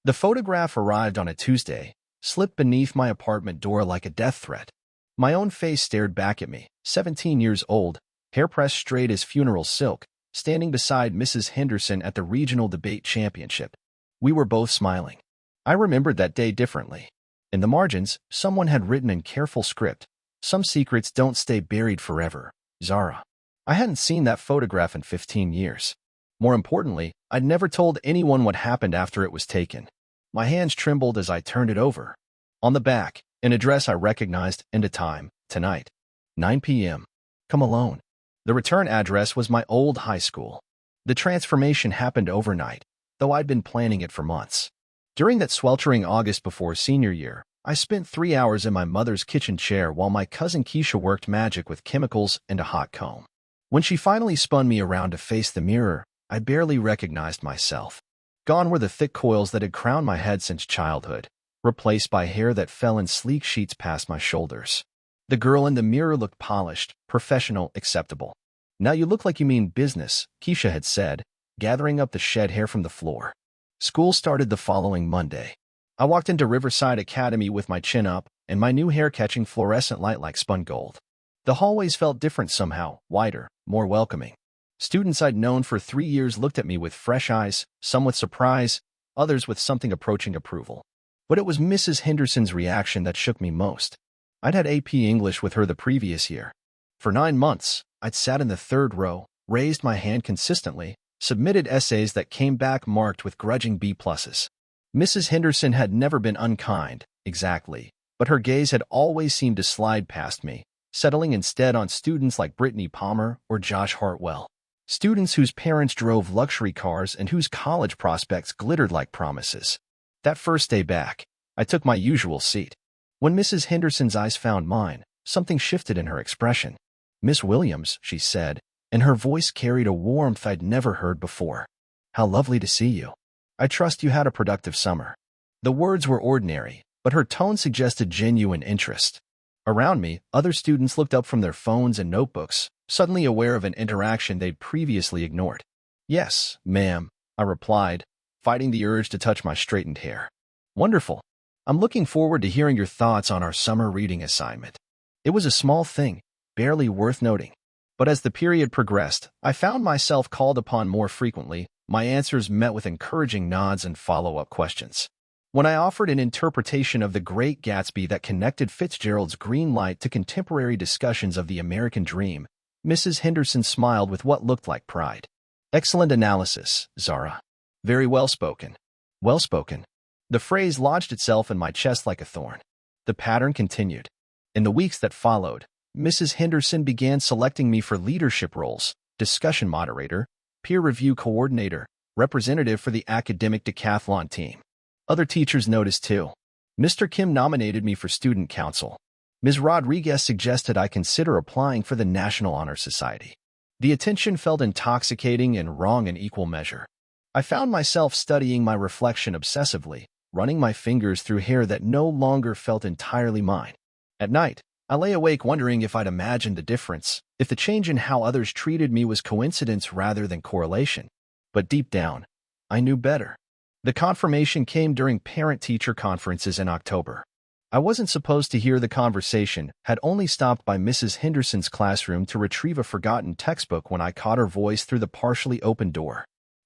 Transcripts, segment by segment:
The photograph arrived on a Tuesday, slipped beneath my apartment door like a death threat. My own face stared back at me, 17 years old, hair pressed straight as funeral silk, standing beside Mrs. Henderson at the regional debate championship. We were both smiling. I remembered that day differently. In the margins, someone had written in careful script, "Some secrets don't stay buried forever, Zara." I hadn't seen that photograph in 15 years. More importantly, I'd never told anyone what happened after it was taken. My hands trembled as I turned it over. On the back, an address I recognized and a time, tonight, 9 p.m. Come alone. The return address was my old high school. The transformation happened overnight, though I'd been planning it for months. During that sweltering August before senior year, I spent 3 hours in my mother's kitchen chair while my cousin Keisha worked magic with chemicals and a hot comb. When she finally spun me around to face the mirror, I barely recognized myself. Gone were the thick coils that had crowned my head since childhood, replaced by hair that fell in sleek sheets past my shoulders. The girl in the mirror looked polished, professional, acceptable. "Now you look like you mean business," Keisha had said, gathering up the shed hair from the floor. School started the following Monday. I walked into Riverside Academy with my chin up and my new hair catching fluorescent light like spun gold. The hallways felt different somehow, wider, more welcoming. Students I'd known for 3 years looked at me with fresh eyes, some with surprise, others with something approaching approval. But it was Mrs. Henderson's reaction that shook me most. I'd had AP English with her the previous year. For 9 months, I'd sat in the third row, raised my hand consistently, submitted essays that came back marked with grudging B+. Mrs. Henderson had never been unkind, exactly, but her gaze had always seemed to slide past me, settling instead on students like Brittany Palmer or Josh Hartwell. Students whose parents drove luxury cars and whose college prospects glittered like promises. That first day back, I took my usual seat. When Mrs. Henderson's eyes found mine, something shifted in her expression. "Miss Williams," she said, and her voice carried a warmth I'd never heard before. "How lovely to see you. I trust you had a productive summer." The words were ordinary, but her tone suggested genuine interest. Around me, other students looked up from their phones and notebooks, suddenly aware of an interaction they'd previously ignored. "Yes, ma'am," I replied, fighting the urge to touch my straightened hair. "Wonderful. I'm looking forward to hearing your thoughts on our summer reading assignment." It was a small thing, barely worth noting. But as the period progressed, I found myself called upon more frequently, my answers met with encouraging nods and follow-up questions. When I offered an interpretation of The Great Gatsby that connected Fitzgerald's green light to contemporary discussions of the American dream, Mrs. Henderson smiled with what looked like pride. "Excellent analysis, Zara. Very well spoken." Well spoken. The phrase lodged itself in my chest like a thorn. The pattern continued. In the weeks that followed, Mrs. Henderson began selecting me for leadership roles: discussion moderator, peer review coordinator, representative for the academic decathlon team. Other teachers noticed too. Mr. Kim nominated me for student council. Ms. Rodriguez suggested I consider applying for the National Honor Society. The attention felt intoxicating and wrong in equal measure. I found myself studying my reflection obsessively, running my fingers through hair that no longer felt entirely mine. At night, I lay awake wondering if I'd imagined the difference, if the change in how others treated me was coincidence rather than correlation. But deep down, I knew better. The confirmation came during parent-teacher conferences in October. I wasn't supposed to hear the conversation, had only stopped by Mrs. Henderson's classroom to retrieve a forgotten textbook when I caught her voice through the partially open door.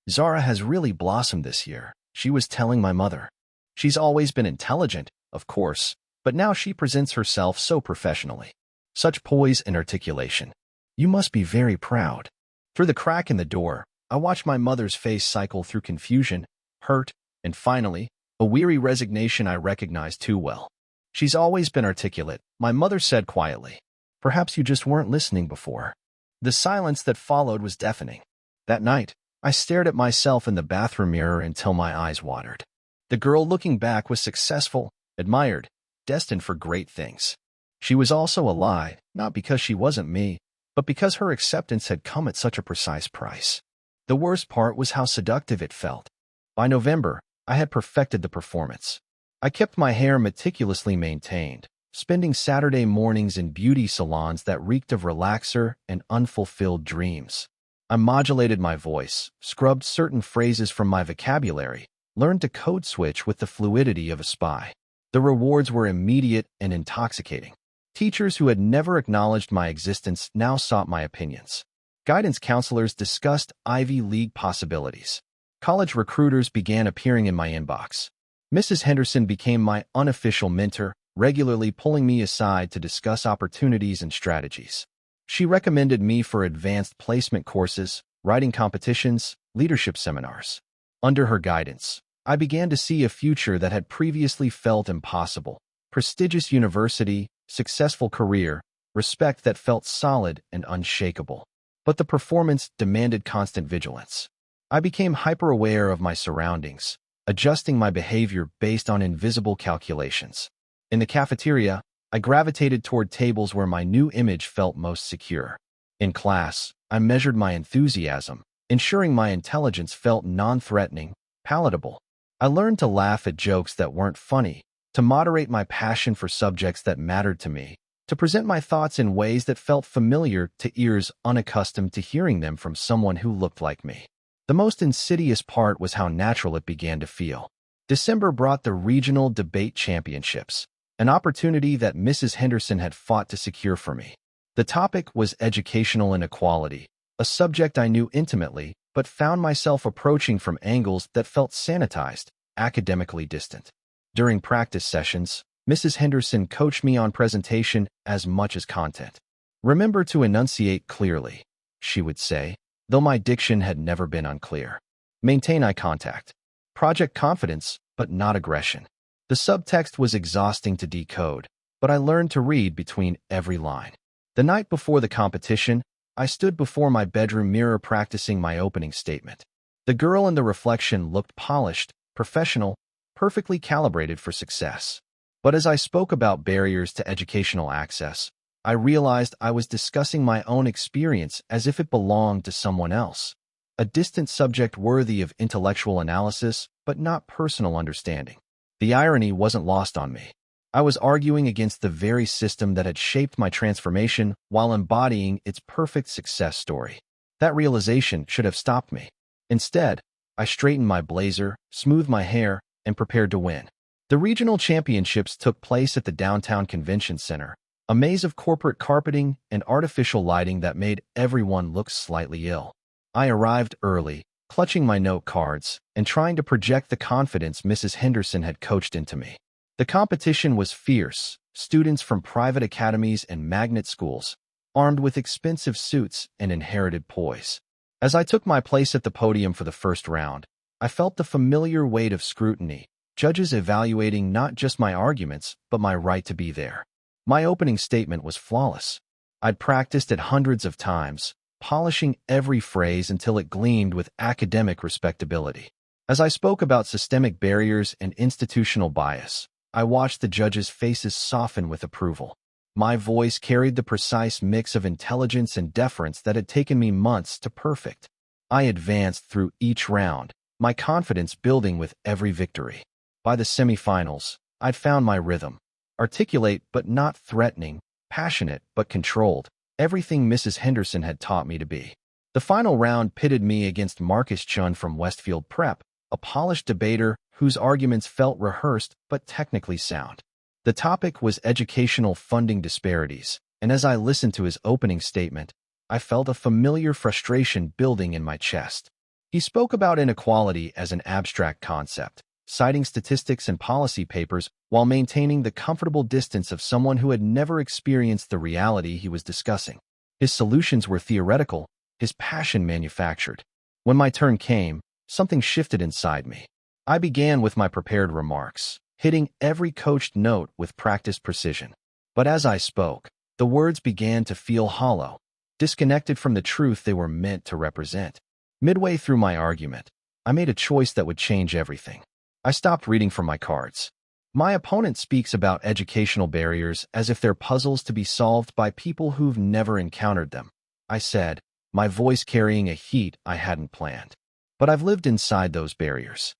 "Zara has really blossomed this year," she was telling my mother. "She's always been intelligent, of course, but now she presents herself so professionally. Such poise and articulation. You must be very proud." Through the crack in the door, I watched my mother's face cycle through confusion, hurt, and finally, a weary resignation I recognized too well. "She's always been articulate," my mother said quietly. "Perhaps you just weren't listening before." The silence that followed was deafening. That night, I stared at myself in the bathroom mirror until my eyes watered. The girl looking back was successful, admired, destined for great things. She was also a lie, not because she wasn't me, but because her acceptance had come at such a precise price. The worst part was how seductive it felt. By November, I had perfected the performance. I kept my hair meticulously maintained, spending Saturday mornings in beauty salons that reeked of relaxer and unfulfilled dreams. I modulated my voice, scrubbed certain phrases from my vocabulary, learned to code switch with the fluidity of a spy. The rewards were immediate and intoxicating. Teachers who had never acknowledged my existence now sought my opinions. Guidance counselors discussed Ivy League possibilities. College recruiters began appearing in my inbox. Mrs. Henderson became my unofficial mentor, regularly pulling me aside to discuss opportunities and strategies. She recommended me for advanced placement courses, writing competitions, leadership seminars. Under her guidance, I began to see a future that had previously felt impossible. Prestigious university, successful career, respect that felt solid and unshakable. But the performance demanded constant vigilance. I became hyper-aware of my surroundings, adjusting my behavior based on invisible calculations. In the cafeteria, I gravitated toward tables where my new image felt most secure. In class, I measured my enthusiasm, ensuring my intelligence felt non-threatening, palatable. I learned to laugh at jokes that weren't funny, to moderate my passion for subjects that mattered to me, to present my thoughts in ways that felt familiar to ears unaccustomed to hearing them from someone who looked like me. The most insidious part was how natural it began to feel. December brought the regional debate championships, an opportunity that Mrs. Henderson had fought to secure for me. The topic was educational inequality, a subject I knew intimately, but found myself approaching from angles that felt sanitized, academically distant. During practice sessions, Mrs. Henderson coached me on presentation as much as content. "Remember to enunciate clearly," she would say, though my diction had never been unclear. "Maintain eye contact. Project confidence, but not aggression." The subtext was exhausting to decode, but I learned to read between every line. The night before the competition, I stood before my bedroom mirror practicing my opening statement. The girl in the reflection looked polished, professional, perfectly calibrated for success. But as I spoke about barriers to educational access, I realized I was discussing my own experience as if it belonged to someone else. A distant subject worthy of intellectual analysis, but not personal understanding. The irony wasn't lost on me. I was arguing against the very system that had shaped my transformation while embodying its perfect success story. That realization should have stopped me. Instead, I straightened my blazer, smoothed my hair, and prepared to win. The regional championships took place at the downtown convention center, a maze of corporate carpeting and artificial lighting that made everyone look slightly ill. I arrived early, clutching my note cards and trying to project the confidence Mrs. Henderson had coached into me. The competition was fierce, students from private academies and magnet schools, armed with expensive suits and inherited poise. As I took my place at the podium for the first round, I felt the familiar weight of scrutiny, judges evaluating not just my arguments, but my right to be there. My opening statement was flawless. I'd practiced it hundreds of times, polishing every phrase until it gleamed with academic respectability. As I spoke about systemic barriers and institutional bias, I watched the judges' faces soften with approval. My voice carried the precise mix of intelligence and deference that had taken me months to perfect. I advanced through each round, my confidence building with every victory. By the semifinals, I'd found my rhythm. Articulate but not threatening, passionate but controlled, everything Mrs. Henderson had taught me to be. The final round pitted me against Marcus Chun from Westfield Prep, a polished debater whose arguments felt rehearsed but technically sound. The topic was educational funding disparities, and as I listened to his opening statement, I felt a familiar frustration building in my chest. He spoke about inequality as an abstract concept, citing statistics and policy papers while maintaining the comfortable distance of someone who had never experienced the reality he was discussing. His solutions were theoretical, his passion manufactured. When my turn came, something shifted inside me. I began with my prepared remarks, hitting every coached note with practiced precision. But as I spoke, the words began to feel hollow, disconnected from the truth they were meant to represent. Midway through my argument, I made a choice that would change everything. I stopped reading from my cards. My opponent speaks about educational barriers as if they're puzzles to be solved by people who've never encountered them, I said, my voice carrying a heat I hadn't planned. But I've lived inside those barriers.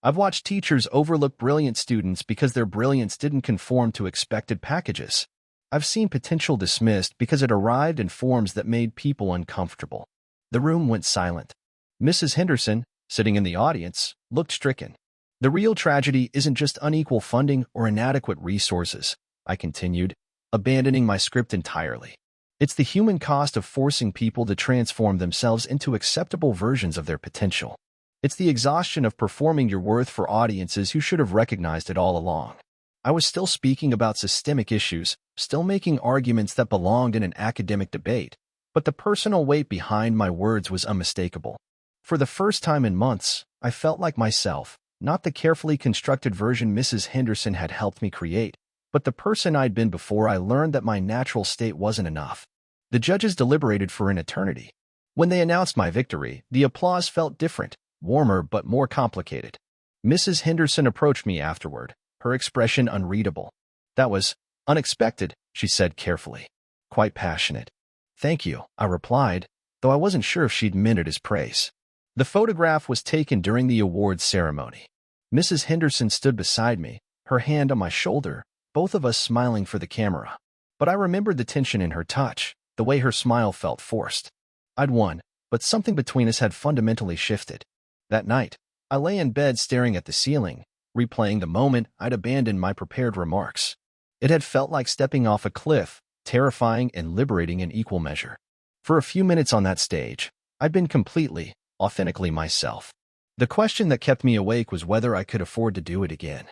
I've watched teachers overlook brilliant students because their brilliance didn't conform to expected packages. I've seen potential dismissed because it arrived in forms that made people uncomfortable. The room went silent. Mrs. Henderson, sitting in the audience, looked stricken. The real tragedy isn't just unequal funding or inadequate resources, I continued, abandoning my script entirely. It's the human cost of forcing people to transform themselves into acceptable versions of their potential. It's the exhaustion of performing your worth for audiences who should have recognized it all along. I was still speaking about systemic issues, still making arguments that belonged in an academic debate, but the personal weight behind my words was unmistakable. For the first time in months, I felt like myself, not the carefully constructed version Mrs. Henderson had helped me create, but the person I'd been before I learned that my natural state wasn't enough. The judges deliberated for an eternity. When they announced my victory, the applause felt different, warmer but more complicated. Mrs. Henderson approached me afterward, her expression unreadable. "That was unexpected," she said carefully. "Quite passionate." "Thank you," I replied, though I wasn't sure if she'd meant it as praise. The photograph was taken during the awards ceremony. Mrs. Henderson stood beside me, her hand on my shoulder, both of us smiling for the camera. But I remembered the tension in her touch, the way her smile felt forced. I'd won, but something between us had fundamentally shifted. That night, I lay in bed staring at the ceiling, replaying the moment I'd abandoned my prepared remarks. It had felt like stepping off a cliff, terrifying and liberating in equal measure. For a few minutes on that stage, I'd been completely, authentically myself. The question that kept me awake was whether I could afford to do it again.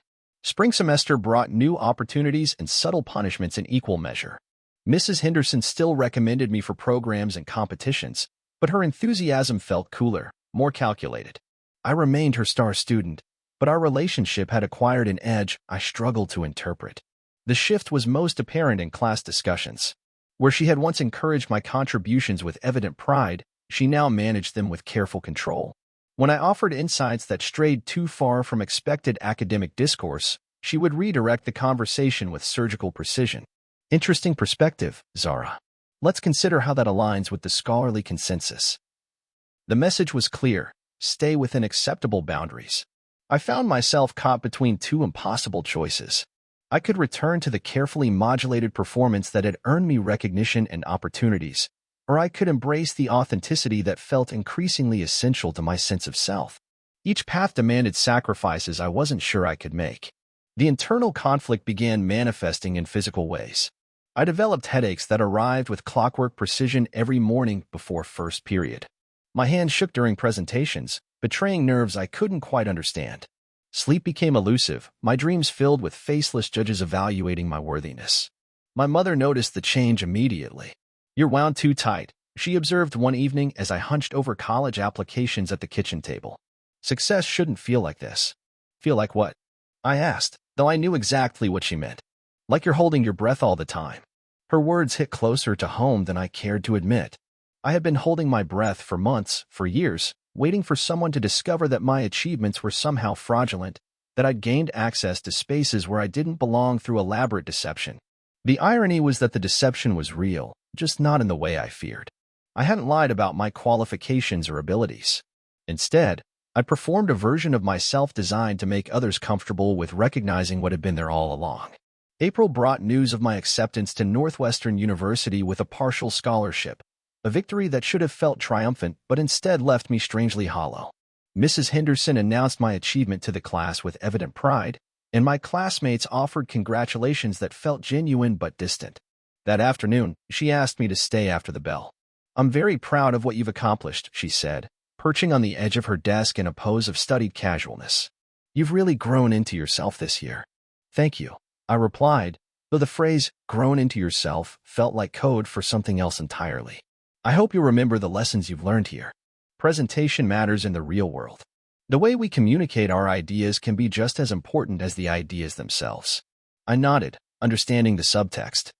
Spring semester brought new opportunities and subtle punishments in equal measure. Mrs. Henderson still recommended me for programs and competitions, but her enthusiasm felt cooler, more calculated. I remained her star student, but our relationship had acquired an edge I struggled to interpret. The shift was most apparent in class discussions. Where she had once encouraged my contributions with evident pride, she now managed them with careful control. When I offered insights that strayed too far from expected academic discourse, she would redirect the conversation with surgical precision. Interesting perspective, Zara. Let's consider how that aligns with the scholarly consensus. The message was clear: stay within acceptable boundaries. I found myself caught between two impossible choices. I could return to the carefully modulated performance that had earned me recognition and opportunities, or I could embrace the authenticity that felt increasingly essential to my sense of self. Each path demanded sacrifices I wasn't sure I could make. The internal conflict began manifesting in physical ways. I developed headaches that arrived with clockwork precision every morning before first period. My hands shook during presentations, betraying nerves I couldn't quite understand. Sleep became elusive, my dreams filled with faceless judges evaluating my worthiness. My mother noticed the change immediately. "You're wound too tight," she observed one evening as I hunched over college applications at the kitchen table. "Success shouldn't feel like this." "Feel like what?" I asked, though I knew exactly what she meant. "Like you're holding your breath all the time." Her words hit closer to home than I cared to admit. I had been holding my breath for months, for years, waiting for someone to discover that my achievements were somehow fraudulent, that I'd gained access to spaces where I didn't belong through elaborate deception. The irony was that the deception was real, just not in the way I feared. I hadn't lied about my qualifications or abilities. Instead, I performed a version of myself designed to make others comfortable with recognizing what had been there all along. April brought news of my acceptance to Northwestern University with a partial scholarship, a victory that should have felt triumphant but instead left me strangely hollow. Mrs. Henderson announced my achievement to the class with evident pride, and my classmates offered congratulations that felt genuine but distant. That afternoon, she asked me to stay after the bell. "I'm very proud of what you've accomplished," she said, perching on the edge of her desk in a pose of studied casualness. "You've really grown into yourself this year." "Thank you," I replied, though the phrase, "grown into yourself," felt like code for something else entirely. "I hope you'll remember the lessons you've learned here. Presentation matters in the real world. The way we communicate our ideas can be just as important as the ideas themselves." I nodded, understanding the subtext.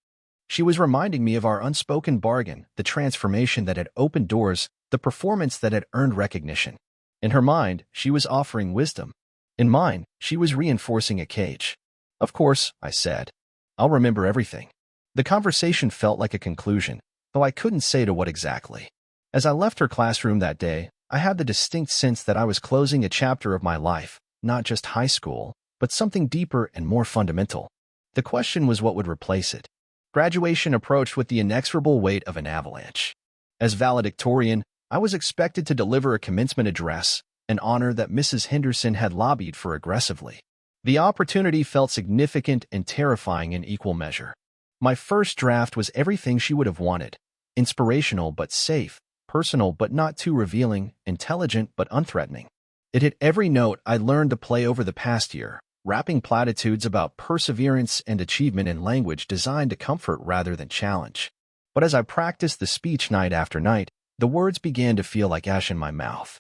She was reminding me of our unspoken bargain, the transformation that had opened doors, the performance that had earned recognition. In her mind, she was offering wisdom. In mine, she was reinforcing a cage. "Of course," I said. "I'll remember everything." The conversation felt like a conclusion, though I couldn't say to what exactly. As I left her classroom that day, I had the distinct sense that I was closing a chapter of my life, not just high school, but something deeper and more fundamental. The question was what would replace it. Graduation approached with the inexorable weight of an avalanche. As valedictorian, I was expected to deliver a commencement address, an honor that Mrs. Henderson had lobbied for aggressively. The opportunity felt significant and terrifying in equal measure. My first draft was everything she would have wanted: inspirational but safe, personal but not too revealing, intelligent but unthreatening. It hit every note I learned to play over the past year, wrapping platitudes about perseverance and achievement in language designed to comfort rather than challenge. But as I practiced the speech night after night, the words began to feel like ash in my mouth.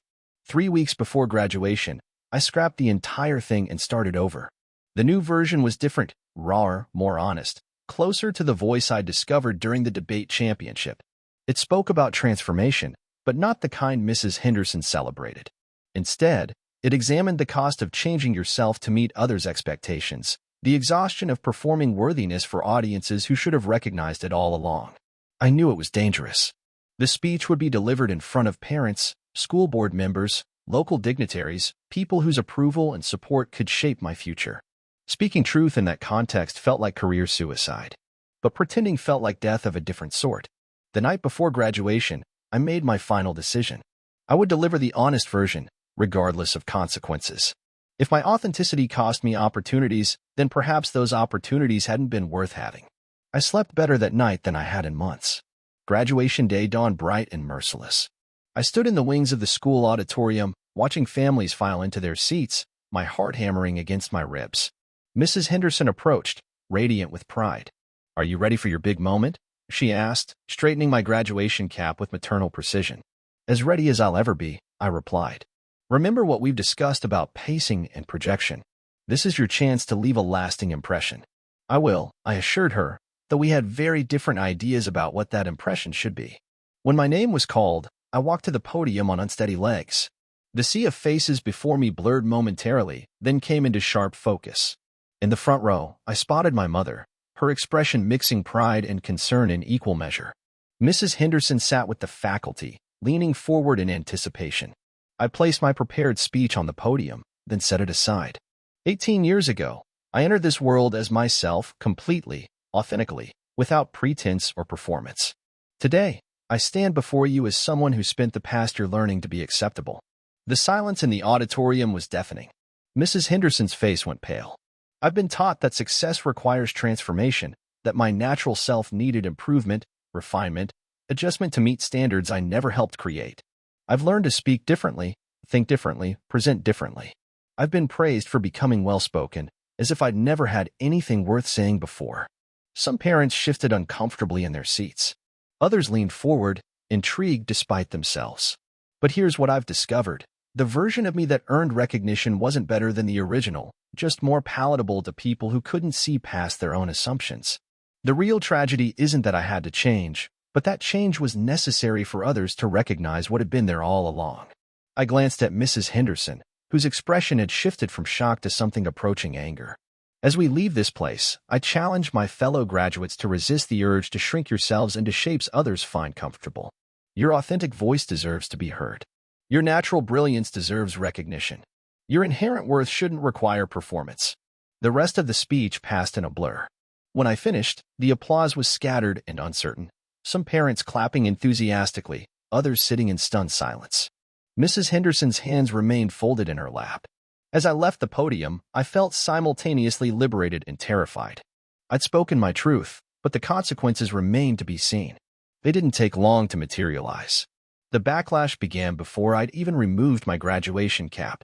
3 weeks before graduation, I scrapped the entire thing and started over. The new version was different, rawer, more honest, closer to the voice I discovered during the debate championship. It spoke about transformation, but not the kind Mrs. Henderson celebrated. Instead, it examined the cost of changing yourself to meet others' expectations, the exhaustion of performing worthiness for audiences who should have recognized it all along. I knew it was dangerous. The speech would be delivered in front of parents, school board members, local dignitaries, people whose approval and support could shape my future. Speaking truth in that context felt like career suicide, but pretending felt like death of a different sort. The night before graduation, I made my final decision. I would deliver the honest version, regardless of consequences. If my authenticity cost me opportunities, then perhaps those opportunities hadn't been worth having. I slept better that night than I had in months. Graduation day dawned bright and merciless. I stood in the wings of the school auditorium, watching families file into their seats, my heart hammering against my ribs. Mrs. Henderson approached, radiant with pride. "Are you ready for your big moment?" she asked, straightening my graduation cap with maternal precision. "As ready as I'll ever be," I replied. "Remember what we've discussed about pacing and projection. This is your chance to leave a lasting impression." "I will," I assured her, though we had very different ideas about what that impression should be. When my name was called, I walked to the podium on unsteady legs. The sea of faces before me blurred momentarily, then came into sharp focus. In the front row, I spotted my mother, her expression mixing pride and concern in equal measure. Mrs. Henderson sat with the faculty, leaning forward in anticipation. I placed my prepared speech on the podium, then set it aside. 18 years ago, I entered this world as myself, completely, authentically, without pretense or performance. Today, I stand before you as someone who spent the past year learning to be acceptable. The silence in the auditorium was deafening. Mrs. Henderson's face went pale. I've been taught that success requires transformation, that my natural self needed improvement, refinement, adjustment to meet standards I never helped create. I've learned to speak differently, think differently, present differently. I've been praised for becoming well-spoken, as if I'd never had anything worth saying before. Some parents shifted uncomfortably in their seats. Others leaned forward, intrigued despite themselves. But here's what I've discovered. The version of me that earned recognition wasn't better than the original, just more palatable to people who couldn't see past their own assumptions. The real tragedy isn't that I had to change, but that change was necessary for others to recognize what had been there all along. I glanced at Mrs. Henderson, whose expression had shifted from shock to something approaching anger. As we leave this place, I challenge my fellow graduates to resist the urge to shrink yourselves into shapes others find comfortable. Your authentic voice deserves to be heard. Your natural brilliance deserves recognition. Your inherent worth shouldn't require performance. The rest of the speech passed in a blur. When I finished, the applause was scattered and uncertain, some parents clapping enthusiastically, others sitting in stunned silence. Mrs. Henderson's hands remained folded in her lap. As I left the podium, I felt simultaneously liberated and terrified. I'd spoken my truth, but the consequences remained to be seen. They didn't take long to materialize. The backlash began before I'd even removed my graduation cap.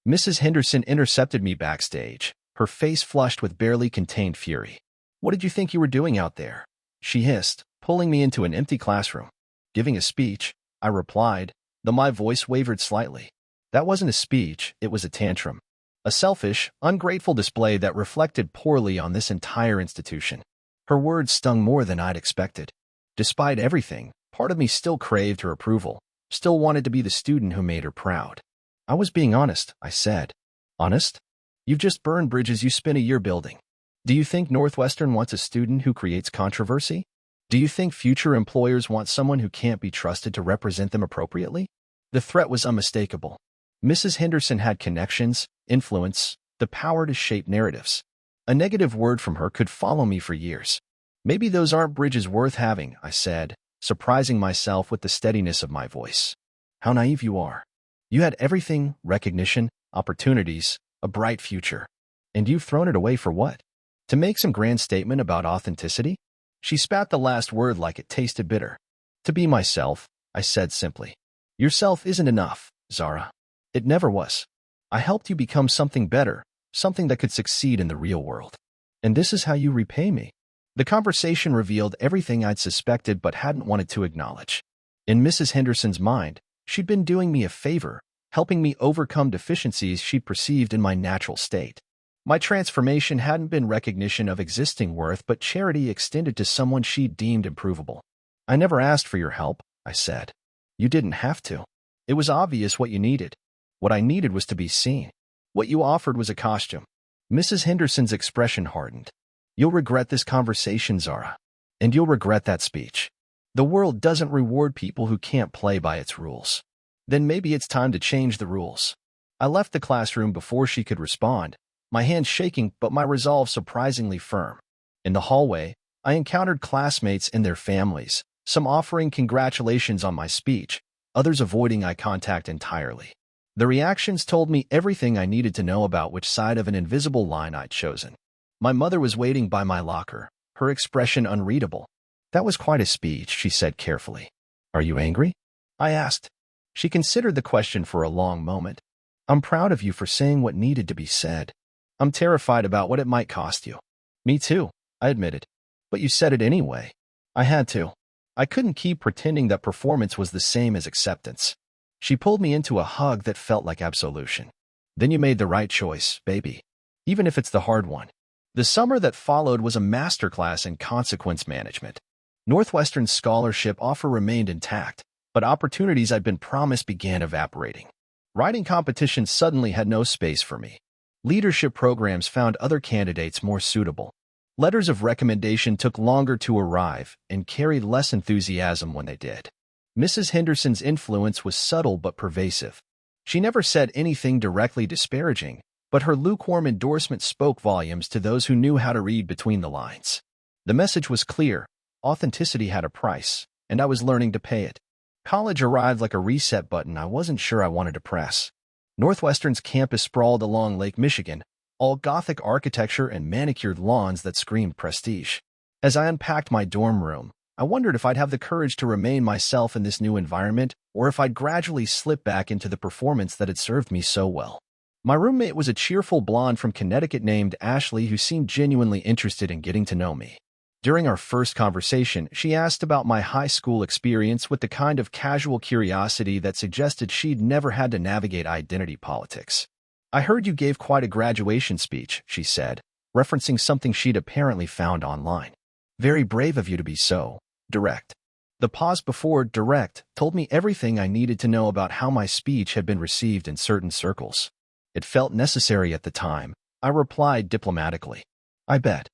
Mrs. Henderson intercepted me backstage, her face flushed with barely contained fury. "What did you think you were doing out there?" she hissed, pulling me into an empty classroom. "Giving a speech," I replied, though my voice wavered slightly. That wasn't a speech, it was a tantrum. A selfish, ungrateful display that reflected poorly on this entire institution. Her words stung more than I'd expected. Despite everything, part of me still craved her approval, still wanted to be the student who made her proud. "I was being honest," I said. "Honest? You've just burned bridges you spent a year building. Do you think Northwestern wants a student who creates controversy? Do you think future employers want someone who can't be trusted to represent them appropriately?" The threat was unmistakable. Mrs. Henderson had connections, influence, the power to shape narratives. A negative word from her could follow me for years. "Maybe those aren't bridges worth having," I said, surprising myself with the steadiness of my voice. "How naive you are. You had everything: recognition, opportunities, a bright future. And you've thrown it away for what? To make some grand statement about authenticity? She spat the last word like it tasted bitter. To be myself, I said simply. Yourself isn't enough, Zara. It never was. I helped you become something better, something that could succeed in the real world. And this is how you repay me. The conversation revealed everything I'd suspected but hadn't wanted to acknowledge. In Mrs. Henderson's mind, she'd been doing me a favor, helping me overcome deficiencies she'd perceived in my natural state. My transformation hadn't been recognition of existing worth but charity extended to someone she deemed improvable. I never asked for your help, I said. You didn't have to. It was obvious what you needed. What I needed was to be seen. What you offered was a costume. Mrs. Henderson's expression hardened. You'll regret this conversation, Zara. And you'll regret that speech. The world doesn't reward people who can't play by its rules. Then maybe it's time to change the rules. I left the classroom before she could respond, my hands shaking but my resolve surprisingly firm. In the hallway, I encountered classmates and their families, some offering congratulations on my speech, others avoiding eye contact entirely. The reactions told me everything I needed to know about which side of an invisible line I'd chosen. My mother was waiting by my locker, her expression unreadable. That was quite a speech, she said carefully. Are you angry? I asked. She considered the question for a long moment. I'm proud of you for saying what needed to be said. I'm terrified about what it might cost you. Me too, I admitted. But you said it anyway. I had to. I couldn't keep pretending that performance was the same as acceptance. She pulled me into a hug that felt like absolution. Then you made the right choice, baby. Even if it's the hard one. The summer that followed was a masterclass in consequence management. Northwestern's scholarship offer remained intact, but opportunities I'd been promised began evaporating. Writing competitions suddenly had no space for me. Leadership programs found other candidates more suitable. Letters of recommendation took longer to arrive and carried less enthusiasm when they did. Mrs. Henderson's influence was subtle but pervasive. She never said anything directly disparaging, but her lukewarm endorsement spoke volumes to those who knew how to read between the lines. The message was clear: authenticity had a price, and I was learning to pay it. College arrived like a reset button I wasn't sure I wanted to press. Northwestern's campus sprawled along Lake Michigan, all Gothic architecture and manicured lawns that screamed prestige. As I unpacked my dorm room, I wondered if I'd have the courage to remain myself in this new environment, or if I'd gradually slip back into the performance that had served me so well. My roommate was a cheerful blonde from Connecticut named Ashley who seemed genuinely interested in getting to know me. During our first conversation, she asked about my high school experience with the kind of casual curiosity that suggested she'd never had to navigate identity politics. I heard you gave quite a graduation speech, she said, referencing something she'd apparently found online. Very brave of you to be so direct. The pause before direct told me everything I needed to know about how my speech had been received in certain circles. It felt necessary at the time. I replied diplomatically. I bet.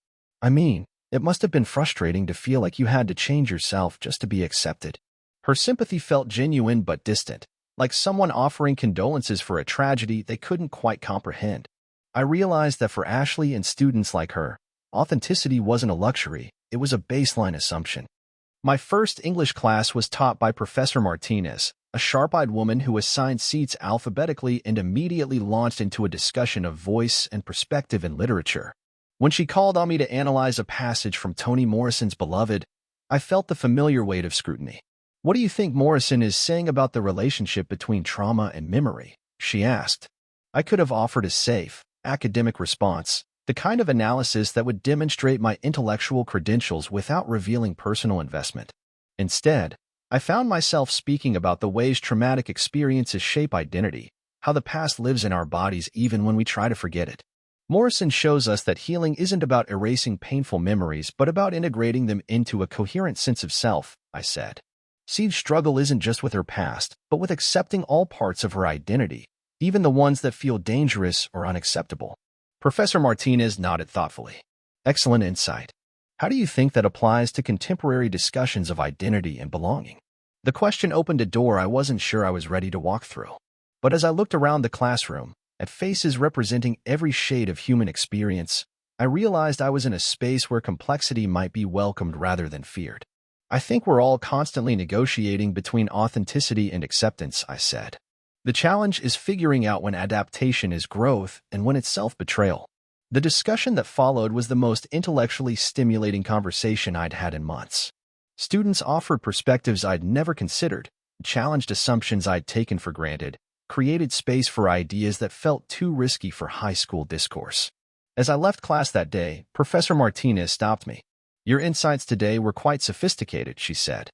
It must have been frustrating to feel like you had to change yourself just to be accepted. Her sympathy felt genuine but distant, like someone offering condolences for a tragedy they couldn't quite comprehend. I realized that for Ashley and students like her, authenticity wasn't a luxury, it was a baseline assumption. My first English class was taught by Professor Martinez, a sharp-eyed woman who assigned seats alphabetically and immediately launched into a discussion of voice and perspective in literature. When she called on me to analyze a passage from Toni Morrison's Beloved, I felt the familiar weight of scrutiny. What do you think Morrison is saying about the relationship between trauma and memory? She asked. I could have offered a safe, academic response, the kind of analysis that would demonstrate my intellectual credentials without revealing personal investment. Instead, I found myself speaking about the ways traumatic experiences shape identity, how the past lives in our bodies even when we try to forget it. Morrison shows us that healing isn't about erasing painful memories but about integrating them into a coherent sense of self, I said. Seed's struggle isn't just with her past, but with accepting all parts of her identity, even the ones that feel dangerous or unacceptable. Professor Martinez nodded thoughtfully. Excellent insight. How do you think that applies to contemporary discussions of identity and belonging? The question opened a door I wasn't sure I was ready to walk through. But as I looked around the classroom, at faces representing every shade of human experience, I realized I was in a space where complexity might be welcomed rather than feared. I think we're all constantly negotiating between authenticity and acceptance, I said. The challenge is figuring out when adaptation is growth and when it's self-betrayal. The discussion that followed was the most intellectually stimulating conversation I'd had in months. Students offered perspectives I'd never considered, challenged assumptions I'd taken for granted, created space for ideas that felt too risky for high school discourse. As I left class that day, Professor Martinez stopped me. "Your insights today were quite sophisticated," she said.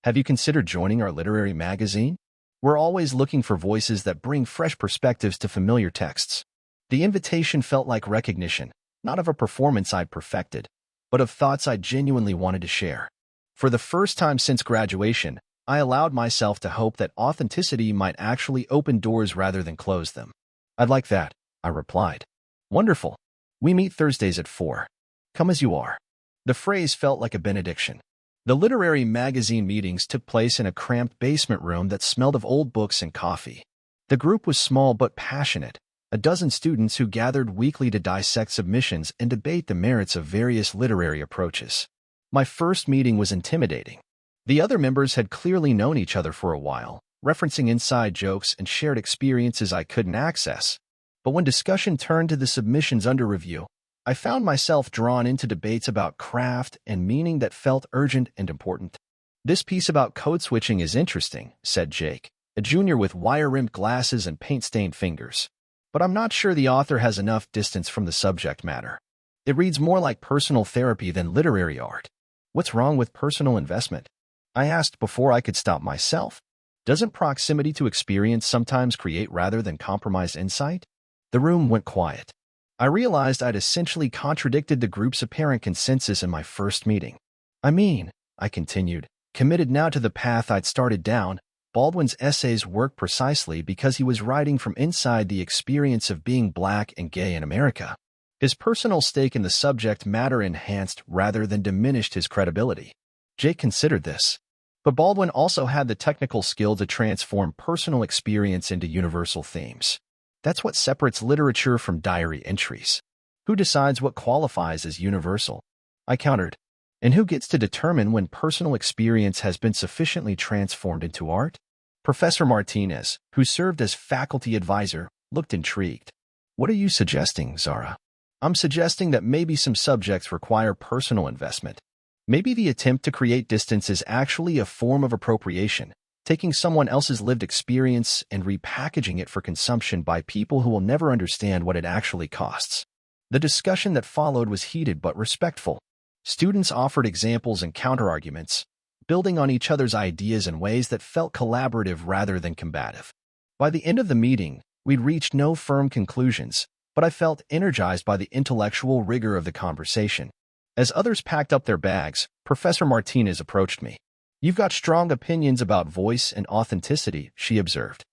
"Have you considered joining our literary magazine? We're always looking for voices that bring fresh perspectives to familiar texts." The invitation felt like recognition, not of a performance I'd perfected, but of thoughts I genuinely wanted to share. For the first time since graduation, I allowed myself to hope that authenticity might actually open doors rather than close them. "I'd like that," I replied. "Wonderful. We meet Thursdays at 4. Come as you are." The phrase felt like a benediction. The literary magazine meetings took place in a cramped basement room that smelled of old books and coffee. The group was small but passionate, a dozen students who gathered weekly to dissect submissions and debate the merits of various literary approaches. My first meeting was intimidating. The other members had clearly known each other for a while, referencing inside jokes and shared experiences I couldn't access. But when discussion turned to the submissions under review, I found myself drawn into debates about craft and meaning that felt urgent and important. "This piece about code switching is interesting," said Jake, a junior with wire-rimmed glasses and paint-stained fingers. "But I'm not sure the author has enough distance from the subject matter. It reads more like personal therapy than literary art." "What's wrong with personal investment?" I asked before I could stop myself. "Doesn't proximity to experience sometimes create rather than compromise insight?" The room went quiet. I realized I'd essentially contradicted the group's apparent consensus in my first meeting. I continued, committed now to the path I'd started down. Baldwin's essays worked precisely because he was writing from inside the experience of being Black and gay in America. His personal stake in the subject matter enhanced rather than diminished his credibility. Jake considered this. But Baldwin also had the technical skill to transform personal experience into universal themes. That's what separates literature from diary entries. Who decides what qualifies as universal? I countered. And who gets to determine when personal experience has been sufficiently transformed into art? Professor Martinez, who served as faculty advisor, looked intrigued. "What are you suggesting, Zara?" "I'm suggesting that maybe some subjects require personal investment. Maybe the attempt to create distance is actually a form of appropriation, taking someone else's lived experience and repackaging it for consumption by people who will never understand what it actually costs." The discussion that followed was heated but respectful. Students offered examples and counterarguments, building on each other's ideas in ways that felt collaborative rather than combative. By the end of the meeting, we'd reached no firm conclusions, but I felt energized by the intellectual rigor of the conversation. As others packed up their bags, Professor Martinez approached me. "You've got strong opinions about voice and authenticity," she observed.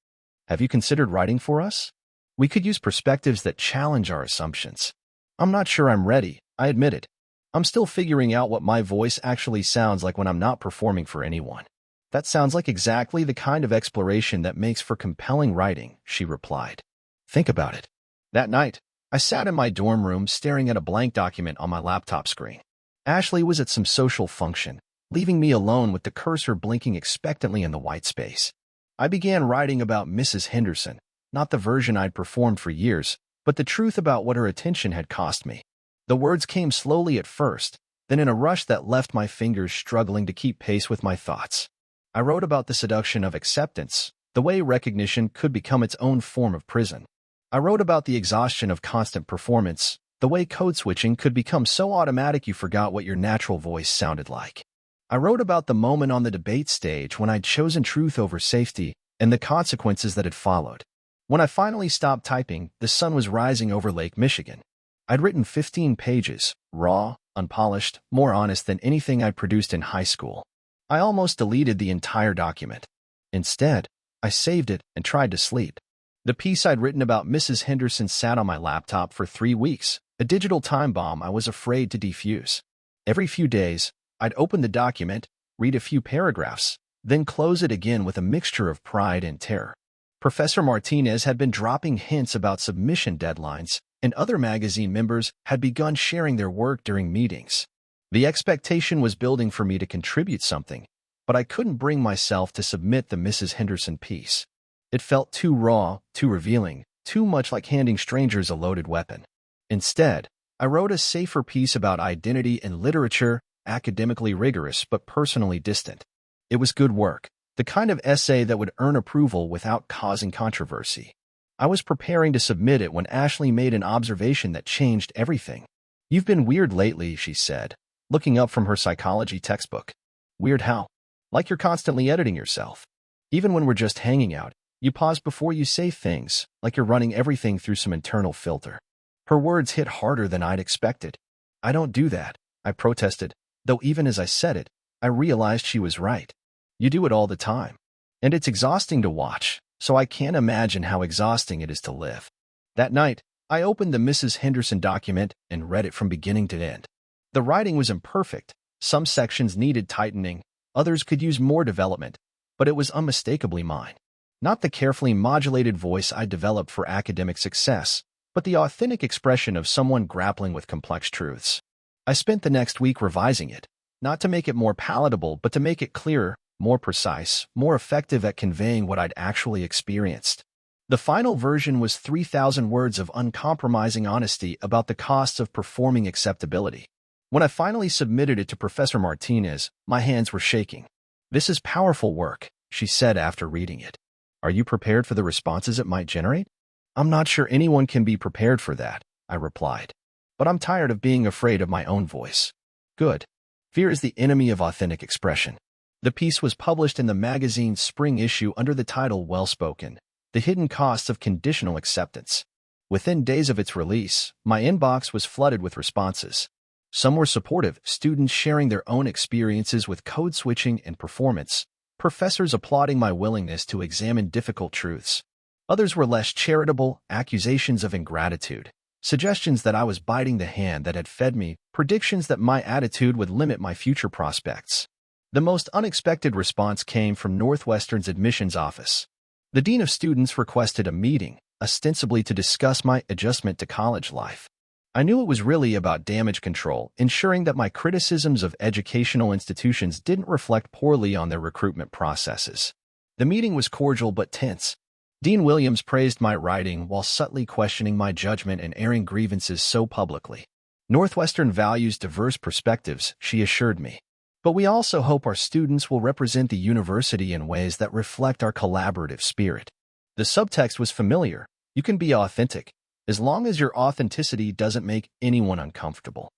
"Have you considered writing for us? We could use perspectives that challenge our assumptions." "I'm not sure I'm ready," I admitted. "I'm still figuring out what my voice actually sounds like when I'm not performing for anyone." "That sounds like exactly the kind of exploration that makes for compelling writing," she replied. "Think about it." That night, I sat in my dorm room staring at a blank document on my laptop screen. Ashley was at some social function, leaving me alone with the cursor blinking expectantly in the white space. I began writing about Mrs. Henderson, not the version I'd performed for years, but the truth about what her attention had cost me. The words came slowly at first, then in a rush that left my fingers struggling to keep pace with my thoughts. I wrote about the seduction of acceptance, the way recognition could become its own form of prison. I wrote about the exhaustion of constant performance, the way code switching could become so automatic you forgot what your natural voice sounded like. I wrote about the moment on the debate stage when I'd chosen truth over safety and the consequences that had followed. When I finally stopped typing, the sun was rising over Lake Michigan. I'd written 15 pages, raw, unpolished, more honest than anything I'd produced in high school. I almost deleted the entire document. Instead, I saved it and tried to sleep. The piece I'd written about Mrs. Henderson sat on my laptop for 3 weeks, a digital time bomb I was afraid to defuse. Every few days, I'd open the document, read a few paragraphs, then close it again with a mixture of pride and terror. Professor Martinez had been dropping hints about submission deadlines, and other magazine members had begun sharing their work during meetings. The expectation was building for me to contribute something, but I couldn't bring myself to submit the Mrs. Henderson piece. It felt too raw, too revealing, too much like handing strangers a loaded weapon. Instead, I wrote a safer piece about identity and literature, academically rigorous but personally distant. It was good work, the kind of essay that would earn approval without causing controversy. I was preparing to submit it when Ashley made an observation that changed everything. "You've been weird lately," she said, looking up from her psychology textbook. "Weird how?" "Like you're constantly editing yourself. Even when we're just hanging out, you pause before you say things, like you're running everything through some internal filter." Her words hit harder than I'd expected. "I don't do that," I protested, though even as I said it, I realized she was right. "You do it all the time. And it's exhausting to watch, so I can't imagine how exhausting it is to live." That night, I opened the Mrs. Henderson document and read it from beginning to end. The writing was imperfect. Some sections needed tightening, others could use more development, but it was unmistakably mine. Not the carefully modulated voice I developed for academic success, but the authentic expression of someone grappling with complex truths. I spent the next week revising it, not to make it more palatable, but to make it clearer, more precise, more effective at conveying what I'd actually experienced. The final version was 3,000 words of uncompromising honesty about the costs of performing acceptability. When I finally submitted it to Professor Martinez, my hands were shaking. "This is powerful work," she said after reading it. "Are you prepared for the responses it might generate?" "I'm not sure anyone can be prepared for that," I replied. "But I'm tired of being afraid of my own voice." "Good. Fear is the enemy of authentic expression." The piece was published in the magazine's spring issue under the title Well Spoken: The Hidden Costs of Conditional Acceptance. Within days of its release, my inbox was flooded with responses. Some were supportive, students sharing their own experiences with code switching and performance, professors applauding my willingness to examine difficult truths. Others were less charitable, accusations of ingratitude, suggestions that I was biting the hand that had fed me, predictions that my attitude would limit my future prospects. The most unexpected response came from Northwestern's admissions office. The dean of students requested a meeting, ostensibly to discuss my adjustment to college life. I knew it was really about damage control, ensuring that my criticisms of educational institutions didn't reflect poorly on their recruitment processes. The meeting was cordial but tense. Dean Williams praised my writing while subtly questioning my judgment and airing grievances so publicly. "Northwestern values diverse perspectives," she assured me. "But we also hope our students will represent the university in ways that reflect our collaborative spirit." The subtext was familiar. You can be authentic, as long as your authenticity doesn't make anyone uncomfortable.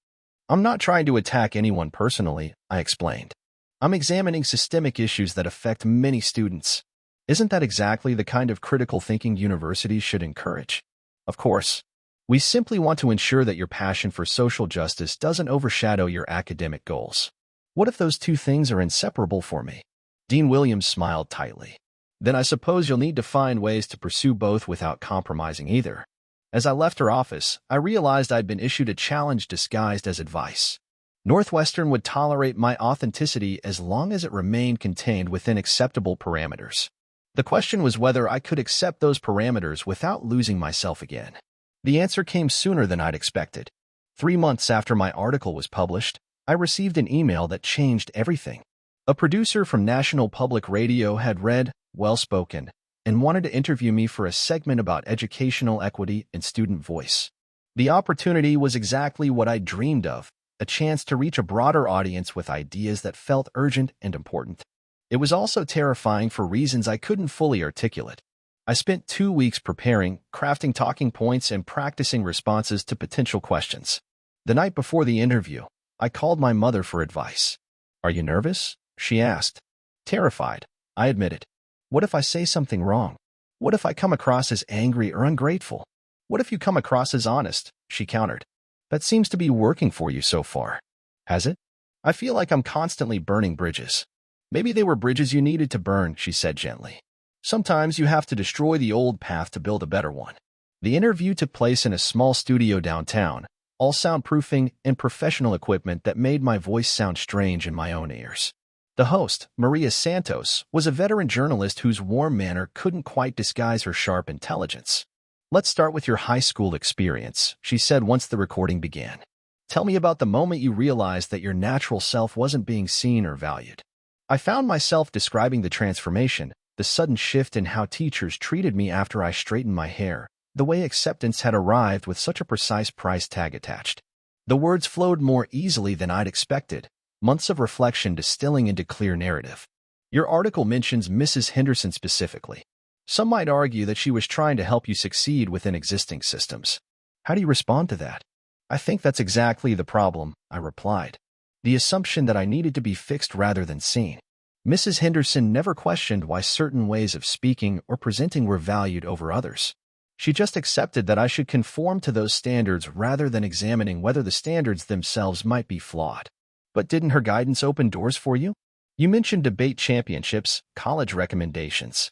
"I'm not trying to attack anyone personally," I explained. "I'm examining systemic issues that affect many students." Isn't that exactly the kind of critical thinking universities should encourage? Of course. We simply want to ensure that your passion for social justice doesn't overshadow your academic goals. What if those two things are inseparable for me? Dean Williams smiled tightly. "Then I suppose you'll need to find ways to pursue both without compromising either." As I left her office, I realized I'd been issued a challenge disguised as advice. Northwestern would tolerate my authenticity as long as it remained contained within acceptable parameters. The question was whether I could accept those parameters without losing myself again. The answer came sooner than I'd expected. 3 months after my article was published, I received an email that changed everything. A producer from National Public Radio had read Well Spoken and wanted to interview me for a segment about educational equity and student voice. The opportunity was exactly what I dreamed of, a chance to reach a broader audience with ideas that felt urgent and important. It was also terrifying for reasons I couldn't fully articulate. I spent 2 weeks preparing, crafting talking points, and practicing responses to potential questions. The night before the interview, I called my mother for advice. "Are you nervous?" she asked. "Terrified," I admitted. "What if I say something wrong? What if I come across as angry or ungrateful? What if you come across as honest?" she countered. "That seems to be working for you so far." "Has it?" "I feel like I'm constantly burning bridges." "Maybe they were bridges you needed to burn," she said gently. "Sometimes you have to destroy the old path to build a better one." The interview took place in a small studio downtown, all soundproofing and professional equipment that made my voice sound strange in my own ears. The host, Maria Santos, was a veteran journalist whose warm manner couldn't quite disguise her sharp intelligence. "Let's start with your high school experience," she said once the recording began. "Tell me about the moment you realized that your natural self wasn't being seen or valued." I found myself describing the transformation, the the sudden shift in how teachers treated me after I straightened my hair, the way acceptance had arrived with such a precise price tag attached. The words flowed more easily than I'd expected, months of reflection distilling into clear narrative. Your article mentions Mrs. Henderson specifically. Some might argue that she was trying to help you succeed within existing systems. How do you respond to that? I think that's exactly the problem, I replied. The assumption that I needed to be fixed rather than seen. Mrs. Henderson never questioned why certain ways of speaking or presenting were valued over others. She just accepted that I should conform to those standards rather than examining whether the standards themselves might be flawed. But didn't her guidance open doors for you? You mentioned debate championships, college recommendations.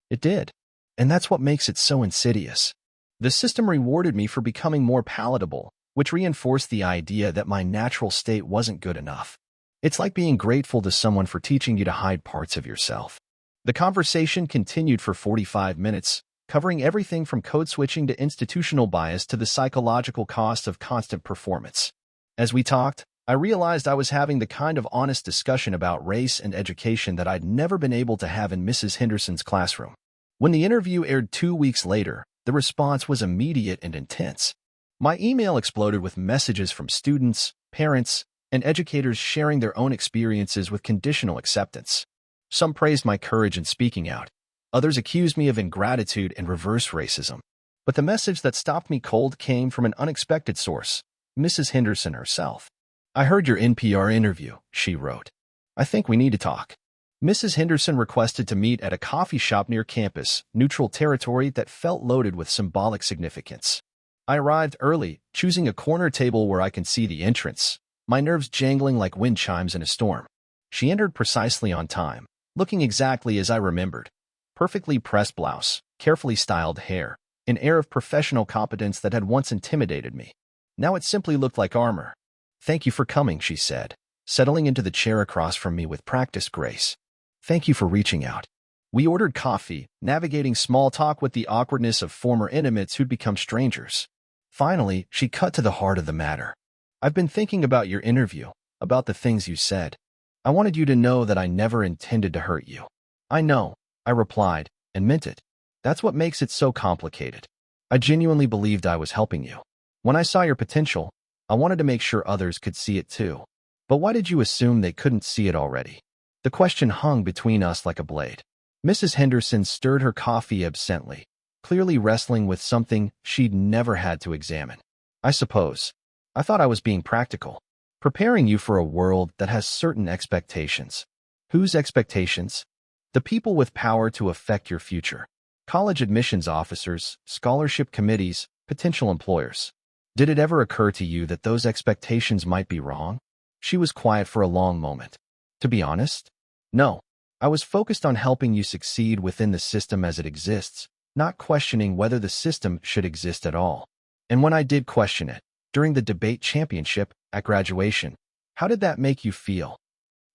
It did. And that's what makes it so insidious. The system rewarded me for becoming more palatable, which reinforced the idea that my natural state wasn't good enough. It's like being grateful to someone for teaching you to hide parts of yourself. The conversation continued for 45 minutes, covering everything from code switching to institutional bias to the psychological cost of constant performance. As we talked, I realized I was having the kind of honest discussion about race and education that I'd never been able to have in Mrs. Henderson's classroom. When the interview aired 2 weeks later, the response was immediate and intense. My email exploded with messages from students, parents, and educators sharing their own experiences with conditional acceptance. Some praised my courage in speaking out. Others accused me of ingratitude and reverse racism. But the message that stopped me cold came from an unexpected source, Mrs. Henderson herself. I heard your NPR interview, she wrote. I think we need to talk. Mrs. Henderson requested to meet at a coffee shop near campus, neutral territory that felt loaded with symbolic significance. I arrived early, choosing a corner table where I could see the entrance, my nerves jangling like wind chimes in a storm. She entered precisely on time, looking exactly as I remembered. Perfectly pressed blouse, carefully styled hair, an air of professional competence that had once intimidated me. Now it simply looked like armor. Thank you for coming, she said, settling into the chair across from me with practiced grace. Thank you for reaching out. We ordered coffee, navigating small talk with the awkwardness of former intimates who'd become strangers. Finally, she cut to the heart of the matter. I've been thinking about your interview, about the things you said. I wanted you to know that I never intended to hurt you. I know, I replied, and meant it. That's what makes it so complicated. I genuinely believed I was helping you. When I saw your potential, I wanted to make sure others could see it too. But why did you assume they couldn't see it already? The question hung between us like a blade. Mrs. Henderson stirred her coffee absently, clearly wrestling with something she'd never had to examine. I suppose. I thought I was being practical, preparing you for a world that has certain expectations. Whose expectations? The people with power to affect your future. College admissions officers, scholarship committees, potential employers. Did it ever occur to you that those expectations might be wrong? She was quiet for a long moment. To be honest, no. I was focused on helping you succeed within the system as it exists, not questioning whether the system should exist at all. And when I did question it, during the debate championship at graduation, how did that make you feel?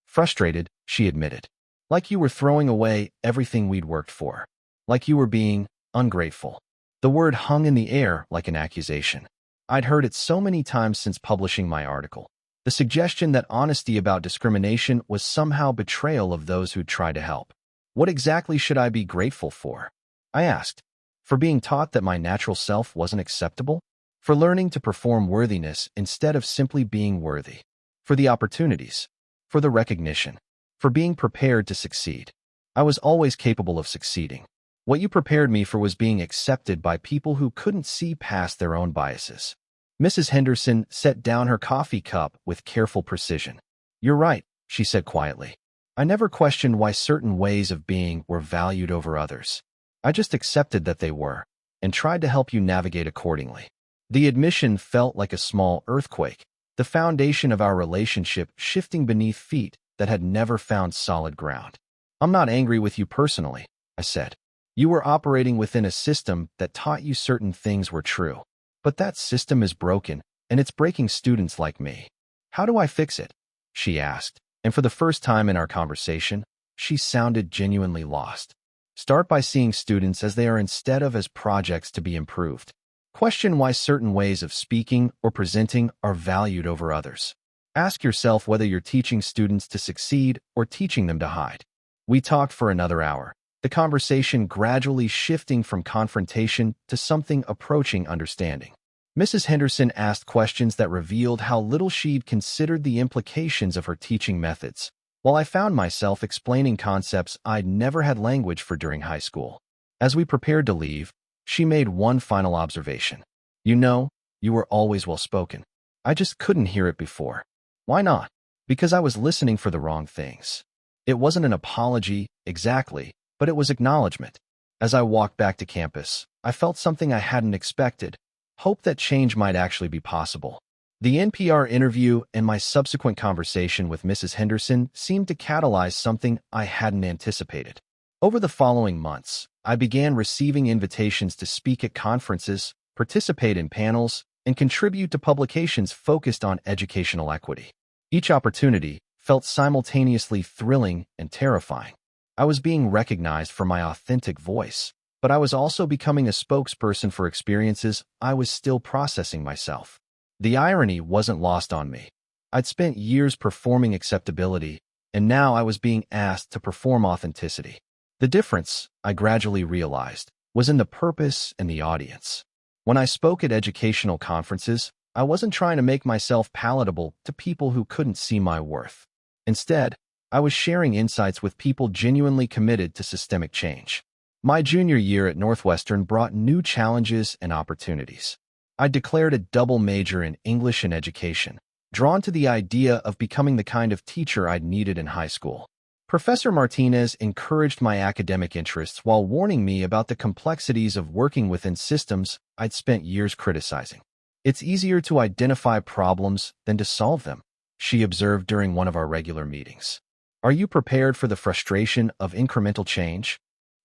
Frustrated, she admitted. Like you were throwing away everything we'd worked for. Like you were being ungrateful. The word hung in the air like an accusation. I'd heard it so many times since publishing my article. The suggestion that honesty about discrimination was somehow betrayal of those who'd tried to help. What exactly should I be grateful for? I asked. For being taught that my natural self wasn't acceptable? For learning to perform worthiness instead of simply being worthy? For the opportunities? For the recognition? For being prepared to succeed? I was always capable of succeeding. What you prepared me for was being accepted by people who couldn't see past their own biases. Mrs. Henderson set down her coffee cup with careful precision. You're right, she said quietly. I never questioned why certain ways of being were valued over others. I just accepted that they were, and tried to help you navigate accordingly. The admission felt like a small earthquake, the foundation of our relationship shifting beneath feet that had never found solid ground. I'm not angry with you personally, I said. You were operating within a system that taught you certain things were true. But that system is broken, and it's breaking students like me. How do I fix it? She asked, and for the first time in our conversation, she sounded genuinely lost. Start by seeing students as they are instead of as projects to be improved. Question why certain ways of speaking or presenting are valued over others. Ask yourself whether you're teaching students to succeed or teaching them to hide. We talked for another hour, the conversation gradually shifting from confrontation to something approaching understanding. Mrs. Henderson asked questions that revealed how little she'd considered the implications of her teaching methods, while I found myself explaining concepts I'd never had language for during high school. As we prepared to leave, she made one final observation. "You know, you were always well-spoken. I just couldn't hear it before." Why not? Because I was listening for the wrong things. It wasn't an apology, exactly, but it was acknowledgement. As I walked back to campus, I felt something I hadn't expected, hope that change might actually be possible. The NPR interview and my subsequent conversation with Mrs. Henderson seemed to catalyze something I hadn't anticipated. Over the following months, I began receiving invitations to speak at conferences, participate in panels, and contribute to publications focused on educational equity. Each opportunity felt simultaneously thrilling and terrifying. I was being recognized for my authentic voice, but I was also becoming a spokesperson for experiences I was still processing myself. The irony wasn't lost on me. I'd spent years performing acceptability, and now I was being asked to perform authenticity. The difference, I gradually realized, was in the purpose and the audience. When I spoke at educational conferences, I wasn't trying to make myself palatable to people who couldn't see my worth. Instead, I was sharing insights with people genuinely committed to systemic change. My junior year at Northwestern brought new challenges and opportunities. I declared a double major in English and education, drawn to the idea of becoming the kind of teacher I'd needed in high school. Professor Martinez encouraged my academic interests while warning me about the complexities of working within systems I'd spent years criticizing. "It's easier to identify problems than to solve them," she observed during one of our regular meetings. "Are you prepared for the frustration of incremental change?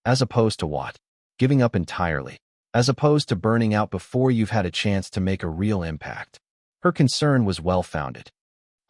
As opposed to what? Giving up entirely. As opposed to burning out before you've had a chance to make a real impact." Her concern was well-founded.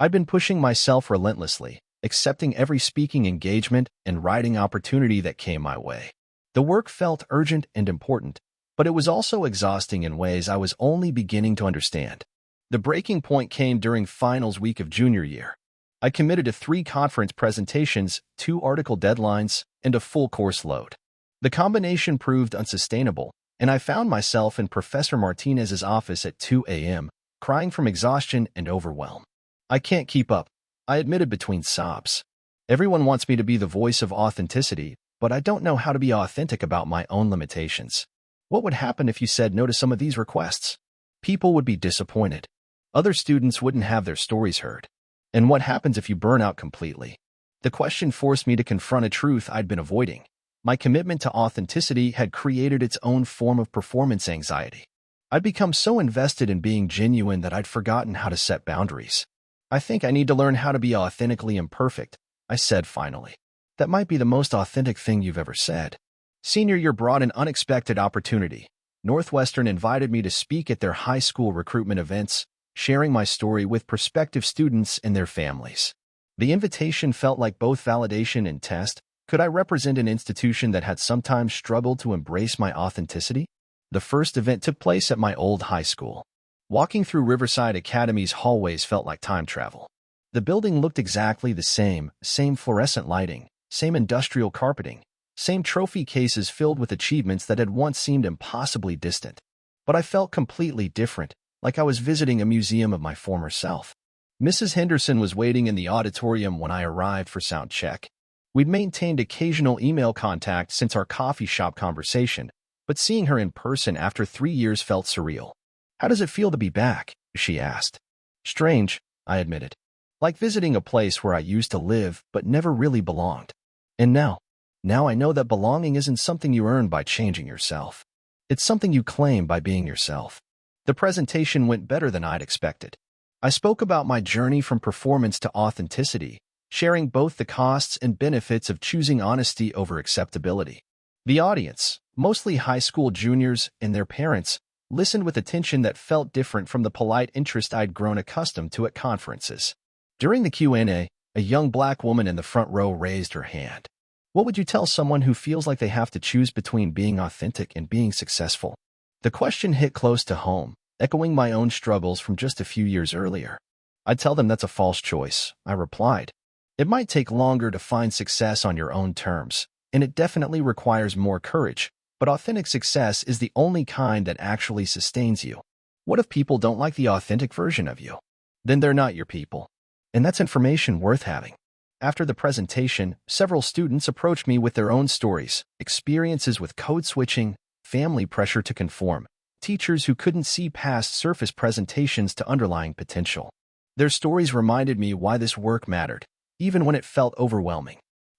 I'd been pushing myself relentlessly, accepting every speaking engagement and writing opportunity that came my way. The work felt urgent and important, but it was also exhausting in ways I was only beginning to understand. The breaking point came during finals week of junior year. I committed to 3 conference presentations, 2 article deadlines, and a full course load. The combination proved unsustainable, and I found myself in Professor Martinez's office at 2 a.m., crying from exhaustion and overwhelm. "I can't keep up," I admitted between sobs. "Everyone wants me to be the voice of authenticity, but I don't know how to be authentic about my own limitations. What would happen if you said no to some of these requests? People would be disappointed. Other students wouldn't have their stories heard. And what happens if you burn out completely?" The question forced me to confront a truth I'd been avoiding. My commitment to authenticity had created its own form of performance anxiety. I'd become so invested in being genuine that I'd forgotten how to set boundaries. "I think I need to learn how to be authentically imperfect," I said finally. "That might be the most authentic thing you've ever said." Senior year brought an unexpected opportunity. Northwestern invited me to speak at their high school recruitment events, sharing my story with prospective students and their families. The invitation felt like both validation and test. Could I represent an institution that had sometimes struggled to embrace my authenticity? The first event took place at my old high school. Walking through Riverside Academy's hallways felt like time travel. The building looked exactly the same fluorescent lighting, same industrial carpeting, same trophy cases filled with achievements that had once seemed impossibly distant. But I felt completely different, like I was visiting a museum of my former self. Mrs. Henderson was waiting in the auditorium when I arrived for sound check. We'd maintained occasional email contact since our coffee shop conversation, but seeing her in person after 3 years felt surreal. "How does it feel to be back?" she asked. "Strange," I admitted. "Like visiting a place where I used to live but never really belonged. And now I know that belonging isn't something you earn by changing yourself. It's something you claim by being yourself." The presentation went better than I'd expected. I spoke about my journey from performance to authenticity, sharing both the costs and benefits of choosing honesty over acceptability. The audience, mostly high school juniors and their parents, listened with attention that felt different from the polite interest I'd grown accustomed to at conferences. During the Q&A, a young black woman in the front row raised her hand. "What would you tell someone who feels like they have to choose between being authentic and being successful?" The question hit close to home, echoing my own struggles from just a few years earlier. "I'd tell them that's a false choice," I replied. "It might take longer to find success on your own terms, and it definitely requires more courage, but authentic success is the only kind that actually sustains you. What if people don't like the authentic version of you? Then they're not your people. And that's information worth having. After the presentation, several students approached me with their own stories, experiences with code switching, family pressure to conform, teachers who couldn't see past surface presentations to underlying potential. Their stories reminded me why this work mattered, even when it felt overwhelming.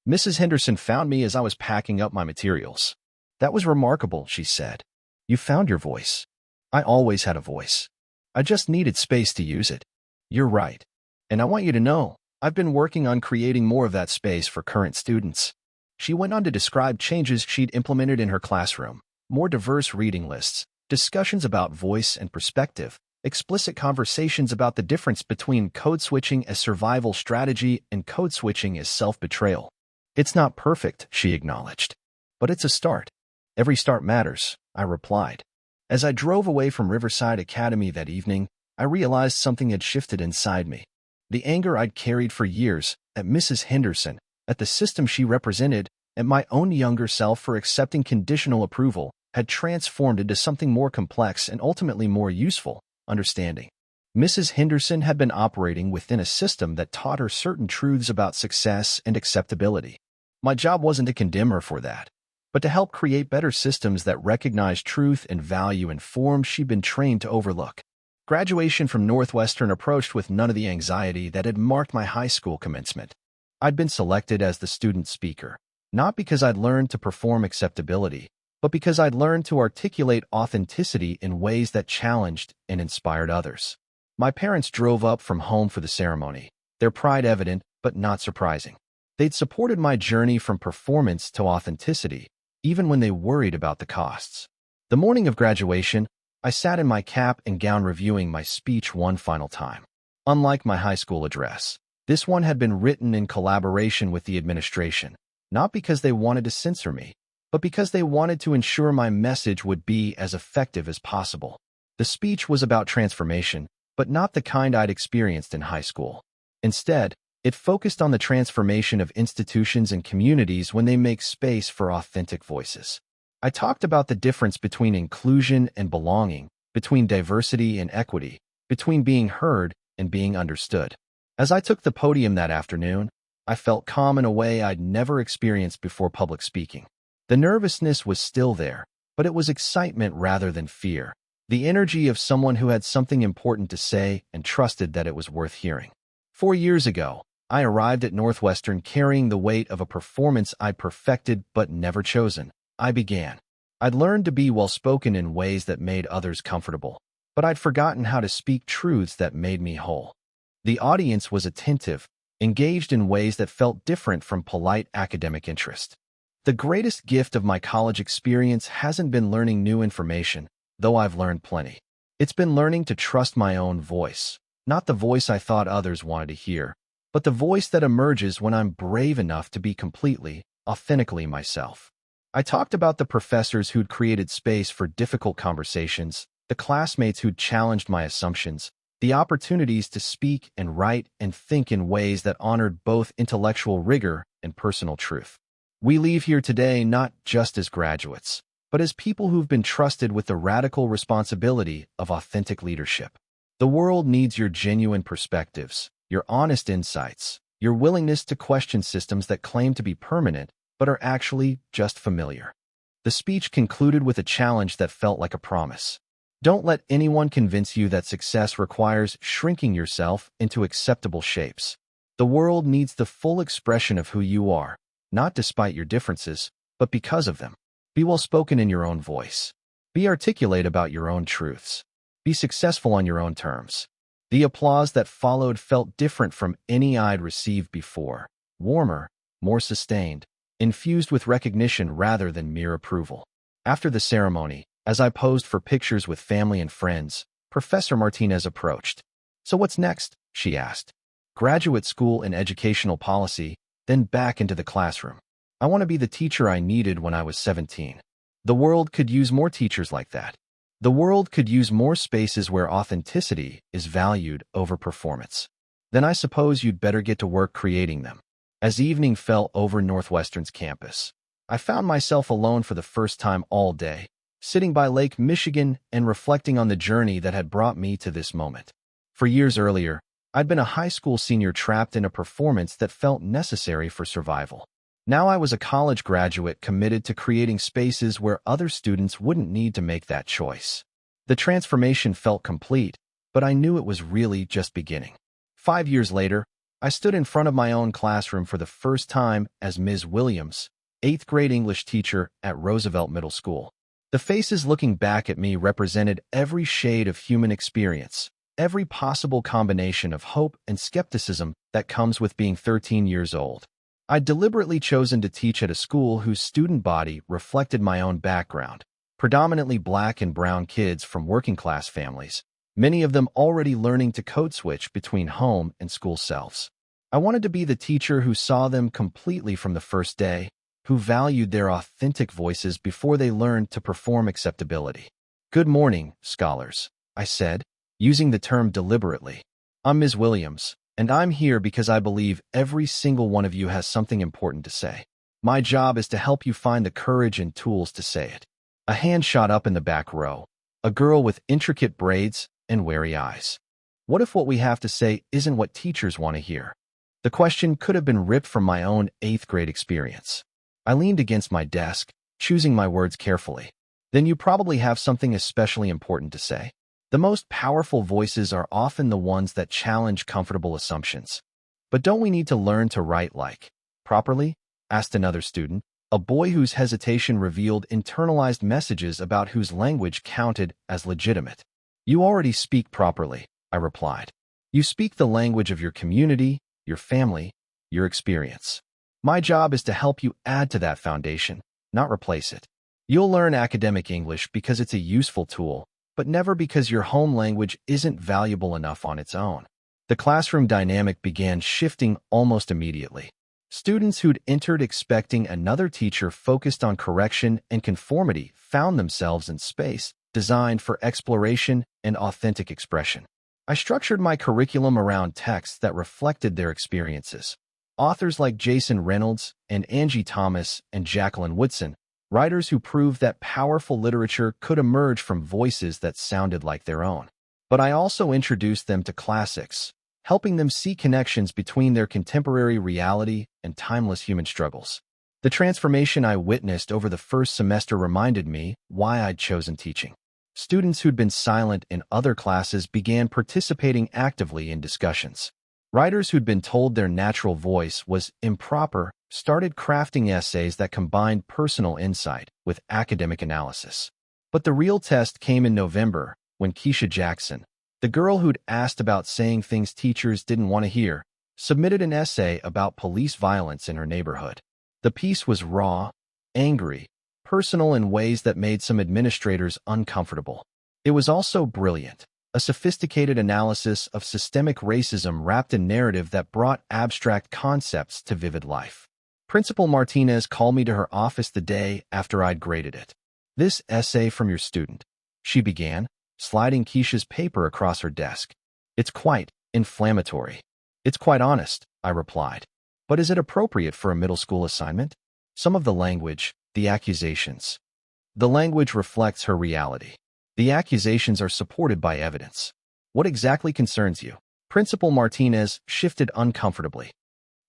Mrs. Henderson found me as I was packing up my materials. "That was remarkable," she said. "You found your voice." "I always had a voice. I just needed space to use it." "You're right. And I want you to know, I've been working on creating more of that space for current students." She went on to describe changes she'd implemented in her classroom: more diverse reading lists, discussions about voice and perspective, explicit conversations about the difference between code switching as survival strategy and code switching as self-betrayal. "It's not perfect," she acknowledged, "but it's a start." "Every start matters," I replied. As I drove away from Riverside Academy that evening, I realized something had shifted inside me. The anger I'd carried for years, at Mrs. Henderson, at the system she represented, at my own younger self for accepting conditional approval, had transformed into something more complex and ultimately more useful: understanding. Mrs. Henderson had been operating within a system that taught her certain truths about success and acceptability. My job wasn't to condemn her for that, but to help create better systems that recognize truth and value in forms she'd been trained to overlook. Graduation from Northwestern approached with none of the anxiety that had marked my high school commencement. I'd been selected as the student speaker, not because I'd learned to perform acceptability, but because I'd learned to articulate authenticity in ways that challenged and inspired others. My parents drove up from home for the ceremony, their pride evident but not surprising. They'd supported my journey from performance to authenticity, even when they worried about the costs. The morning of graduation, I sat in my cap and gown reviewing my speech one final time. Unlike my high school address, this one had been written in collaboration with the administration, not because they wanted to censor me, but because they wanted to ensure my message would be as effective as possible. The speech was about transformation, but not the kind I'd experienced in high school. Instead, it focused on the transformation of institutions and communities when they make space for authentic voices. I talked about the difference between inclusion and belonging, between diversity and equity, between being heard and being understood. As I took the podium that afternoon, I felt calm in a way I'd never experienced before public speaking. The nervousness was still there, but it was excitement rather than fear, the energy of someone who had something important to say and trusted that it was worth hearing. 4 years ago, I arrived at Northwestern carrying the weight of a performance I'd perfected but never chosen. I began. I'd learned to be well-spoken in ways that made others comfortable, but I'd forgotten how to speak truths that made me whole. The audience was attentive, engaged in ways that felt different from polite academic interest. The greatest gift of my college experience hasn't been learning new information, though I've learned plenty. It's been learning to trust my own voice, not the voice I thought others wanted to hear, but the voice that emerges when I'm brave enough to be completely, authentically myself. I talked about the professors who'd created space for difficult conversations, the classmates who'd challenged my assumptions, the opportunities to speak and write and think in ways that honored both intellectual rigor and personal truth. We leave here today not just as graduates, but as people who've been trusted with the radical responsibility of authentic leadership. The world needs your genuine perspectives, your honest insights, your willingness to question systems that claim to be permanent but are actually just familiar. The speech concluded with a challenge that felt like a promise. Don't let anyone convince you that success requires shrinking yourself into acceptable shapes. The world needs the full expression of who you are, not despite your differences, but because of them. Be well-spoken in your own voice. Be articulate about your own truths. Be successful on your own terms. The applause that followed felt different from any I'd received before, warmer, more sustained, infused with recognition rather than mere approval. After the ceremony, as I posed for pictures with family and friends, Professor Martinez approached. "So what's next?" she asked. "Graduate school in educational policy, then back into the classroom. I want to be the teacher I needed when I was 17. The world could use more teachers like that. The world could use more spaces where authenticity is valued over performance. Then I suppose you'd better get to work creating them." As evening fell over Northwestern's campus, I found myself alone for the first time all day, sitting by Lake Michigan and reflecting on the journey that had brought me to this moment. For years earlier, I'd been a high school senior trapped in a performance that felt necessary for survival. Now I was a college graduate committed to creating spaces where other students wouldn't need to make that choice. The transformation felt complete, but I knew it was really just beginning. 5 years later, I stood in front of my own classroom for the first time as Ms. Williams, 8th grade English teacher at Roosevelt Middle School. The faces looking back at me represented every shade of human experience, every possible combination of hope and skepticism that comes with being 13 years old. I'd deliberately chosen to teach at a school whose student body reflected my own background, predominantly black and brown kids from working-class families, many of them already learning to code switch between home and school selves. I wanted to be the teacher who saw them completely from the first day, who valued their authentic voices before they learned to perform acceptability. "Good morning, scholars," I said, using the term deliberately. "I'm Ms. Williams, and I'm here because I believe every single one of you has something important to say. My job is to help you find the courage and tools to say it." A hand shot up in the back row, a girl with intricate braids and wary eyes. What if what we have to say isn't what teachers want to hear? The question could have been ripped from my own 8th grade experience. I leaned against my desk, choosing my words carefully. "Then you probably have something especially important to say." The most powerful voices are often the ones that challenge comfortable assumptions. "But don't we need to learn to write properly?" asked another student, a boy whose hesitation revealed internalized messages about whose language counted as legitimate. "You already speak properly," I replied. "You speak the language of your community, your family, your experience. My job is to help you add to that foundation, not replace it. You'll learn academic English because it's a useful tool, but never because your home language isn't valuable enough on its own." The classroom dynamic began shifting almost immediately. Students who'd entered expecting another teacher focused on correction and conformity found themselves in space designed for exploration and authentic expression. I structured my curriculum around texts that reflected their experiences. Authors like Jason Reynolds and Angie Thomas and Jacqueline Woodson, writers who proved that powerful literature could emerge from voices that sounded like their own. But I also introduced them to classics, helping them see connections between their contemporary reality and timeless human struggles. The transformation I witnessed over the first semester reminded me why I'd chosen teaching. Students who'd been silent in other classes began participating actively in discussions. Writers who'd been told their natural voice was improper started crafting essays that combined personal insight with academic analysis. But the real test came in November when Keisha Jackson, the girl who'd asked about saying things teachers didn't want to hear, submitted an essay about police violence in her neighborhood. The piece was raw, angry, personal in ways that made some administrators uncomfortable. It was also brilliant, a sophisticated analysis of systemic racism wrapped in narrative that brought abstract concepts to vivid life. Principal Martinez called me to her office the day after I'd graded it. "This essay from your student," she began, sliding Keisha's paper across her desk. "It's quite inflammatory." "It's quite honest," I replied. "But is it appropriate for a middle school assignment?" Some of the language, the accusations. The language reflects her reality. The accusations are supported by evidence. "What exactly concerns you?" Principal Martinez shifted uncomfortably.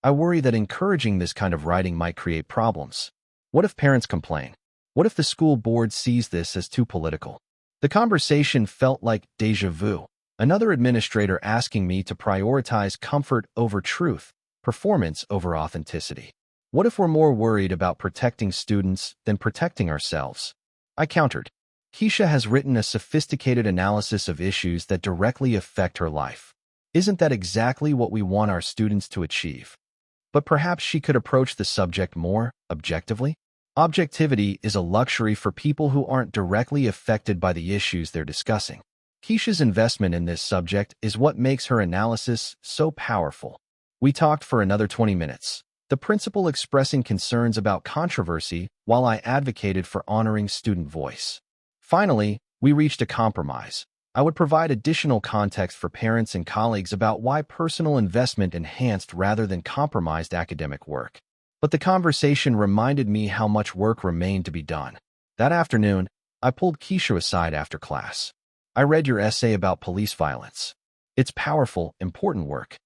"I worry that encouraging this kind of writing might create problems. What if parents complain? What if the school board sees this as too political?" The conversation felt like déjà vu, another administrator asking me to prioritize comfort over truth, performance over authenticity. What if we're more worried about protecting students than protecting ourselves? I countered. Keisha has written a sophisticated analysis of issues that directly affect her life. Isn't that exactly what we want our students to achieve? But perhaps she could approach the subject more objectively? Objectivity is a luxury for people who aren't directly affected by the issues they're discussing. Keisha's investment in this subject is what makes her analysis so powerful. We talked for another 20 minutes, the principal expressing concerns about controversy while I advocated for honoring student voice. Finally, we reached a compromise. I would provide additional context for parents and colleagues about why personal investment enhanced rather than compromised academic work. But the conversation reminded me how much work remained to be done. That afternoon, I pulled Keisha aside after class. I read your essay about police violence. It's powerful, important work.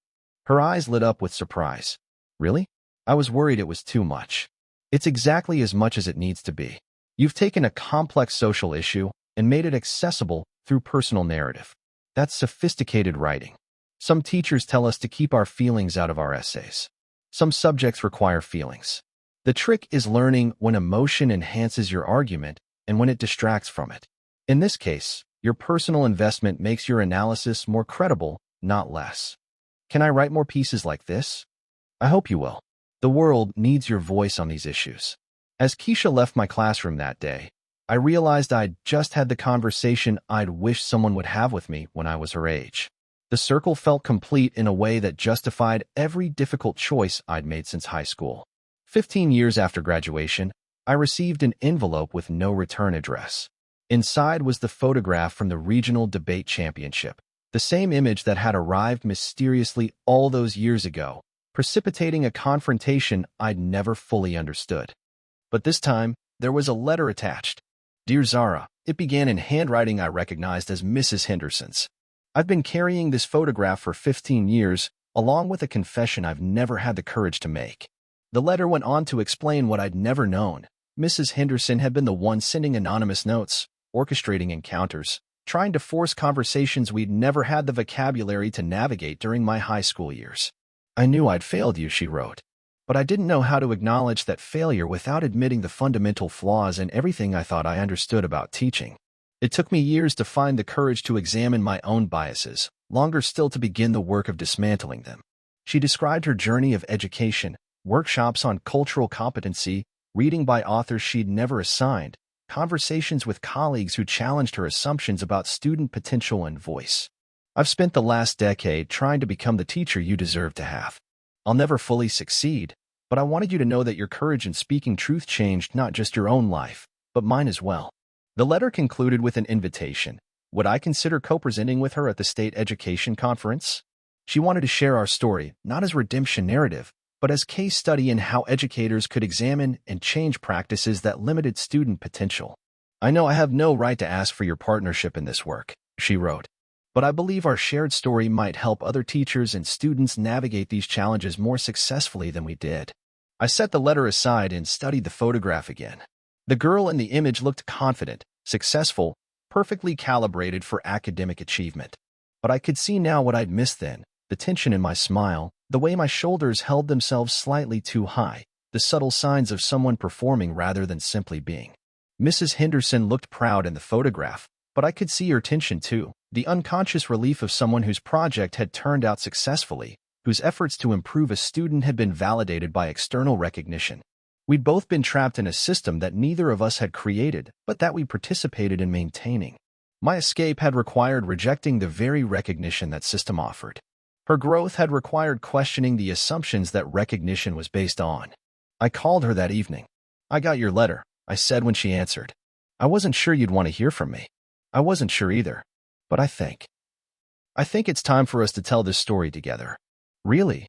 Her eyes lit up with surprise. Really? I was worried it was too much. It's exactly as much as it needs to be. You've taken a complex social issue and made it accessible through personal narrative. That's sophisticated writing. Some teachers tell us to keep our feelings out of our essays. Some subjects require feelings. The trick is learning when emotion enhances your argument and when it distracts from it. In this case, your personal investment makes your analysis more credible, not less. Can I write more pieces like this? I hope you will. The world needs your voice on these issues. As Keisha left my classroom that day, I realized I'd just had the conversation I'd wished someone would have with me when I was her age. The circle felt complete in a way that justified every difficult choice I'd made since high school. 15 years after graduation, I received an envelope with no return address. Inside was the photograph from the regional debate championship, the same image that had arrived mysteriously all those years ago, precipitating a confrontation I'd never fully understood. But this time, there was a letter attached. Dear Zara, it began in handwriting I recognized as Mrs. Henderson's. I've been carrying this photograph for 15 years, along with a confession I've never had the courage to make. The letter went on to explain what I'd never known. Mrs. Henderson had been the one sending anonymous notes, orchestrating encounters, trying to force conversations we'd never had the vocabulary to navigate during my high school years. I knew I'd failed you, she wrote, but I didn't know how to acknowledge that failure without admitting the fundamental flaws in everything I thought I understood about teaching. It took me years to find the courage to examine my own biases, longer still to begin the work of dismantling them. She described her journey of education, workshops on cultural competency, reading by authors she'd never assigned, conversations with colleagues who challenged her assumptions about student potential and voice. I've spent the last decade trying to become the teacher you deserve to have. I'll never fully succeed, but I wanted you to know that your courage in speaking truth changed not just your own life, but mine as well. The letter concluded with an invitation. Would I consider co-presenting with her at the state education conference? She wanted to share our story, not as redemption narrative, but as case study in how educators could examine and change practices that limited student potential. I know I have no right to ask for your partnership in this work, she wrote, but I believe our shared story might help other teachers and students navigate these challenges more successfully than we did. I set the letter aside and studied the photograph again. The girl in the image looked confident, successful, perfectly calibrated for academic achievement. But I could see now what I'd missed then, the tension in my smile, the way my shoulders held themselves slightly too high, the subtle signs of someone performing rather than simply being. Mrs. Henderson looked proud in the photograph, but I could see her tension too, the unconscious relief of someone whose project had turned out successfully, whose efforts to improve a student had been validated by external recognition. We'd both been trapped in a system that neither of us had created, but that we participated in maintaining. My escape had required rejecting the very recognition that system offered. Her growth had required questioning the assumptions that recognition was based on. I called her that evening. I got your letter, I said when she answered. I wasn't sure you'd want to hear from me. I wasn't sure either. But I think it's time for us to tell this story together. Really.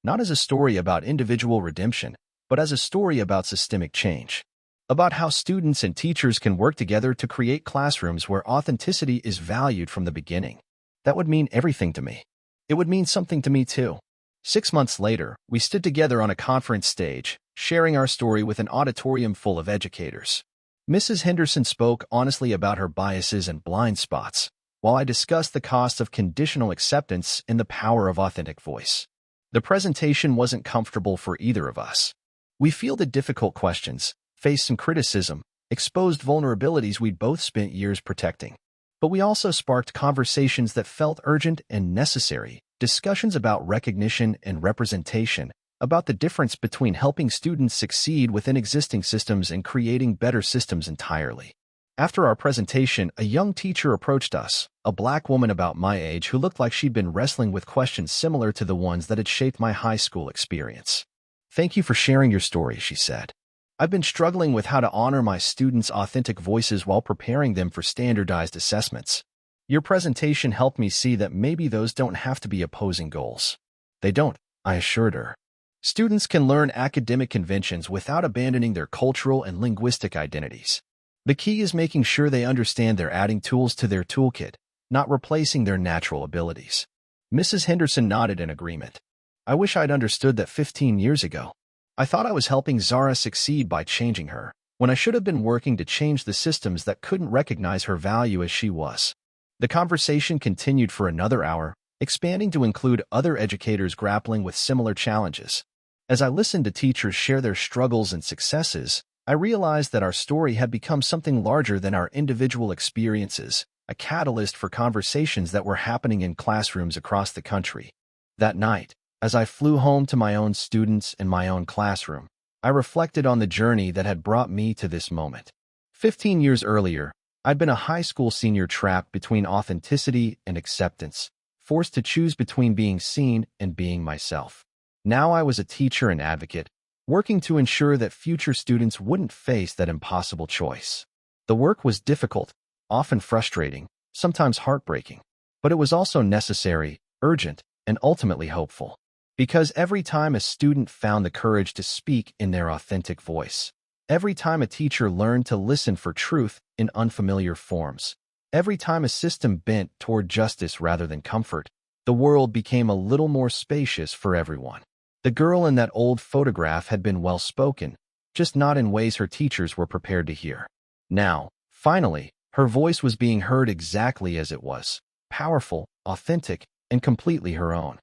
Not as a story about individual redemption, but as a story about systemic change. About how students and teachers can work together to create classrooms where authenticity is valued from the beginning. That would mean everything to me. It would mean something to me too. 6 months later, we stood together on a conference stage, sharing our story with an auditorium full of educators. Mrs. Henderson spoke honestly about her biases and blind spots, while I discussed the cost of conditional acceptance and the power of authentic voice. The presentation wasn't comfortable for either of us. We fielded difficult questions, faced some criticism, exposed vulnerabilities we'd both spent years protecting. But we also sparked conversations that felt urgent and necessary, discussions about recognition and representation, about the difference between helping students succeed within existing systems and creating better systems entirely. After our presentation, a young teacher approached us, a Black woman about my age who looked like she'd been wrestling with questions similar to the ones that had shaped my high school experience. Thank you for sharing your story, she said. I've been struggling with how to honor my students' authentic voices while preparing them for standardized assessments. Your presentation helped me see that maybe those don't have to be opposing goals. They don't, I assured her. Students can learn academic conventions without abandoning their cultural and linguistic identities. The key is making sure they understand they're adding tools to their toolkit, not replacing their natural abilities. Mrs. Henderson nodded in agreement. I wish I'd understood that 15 years ago. I thought I was helping Zara succeed by changing her, when I should have been working to change the systems that couldn't recognize her value as she was. The conversation continued for another hour, expanding to include other educators grappling with similar challenges. As I listened to teachers share their struggles and successes, I realized that our story had become something larger than our individual experiences, a catalyst for conversations that were happening in classrooms across the country. That night, as I flew home to my own students and my own classroom, I reflected on the journey that had brought me to this moment. 15 years earlier, I'd been a high school senior trapped between authenticity and acceptance, forced to choose between being seen and being myself. Now I was a teacher and advocate, working to ensure that future students wouldn't face that impossible choice. The work was difficult, often frustrating, sometimes heartbreaking, but it was also necessary, urgent, and ultimately hopeful. Because every time a student found the courage to speak in their authentic voice, every time a teacher learned to listen for truth in unfamiliar forms, every time a system bent toward justice rather than comfort, the world became a little more spacious for everyone. The girl in that old photograph had been well-spoken, just not in ways her teachers were prepared to hear. Now, finally, her voice was being heard exactly as it was, powerful, authentic, and completely her own.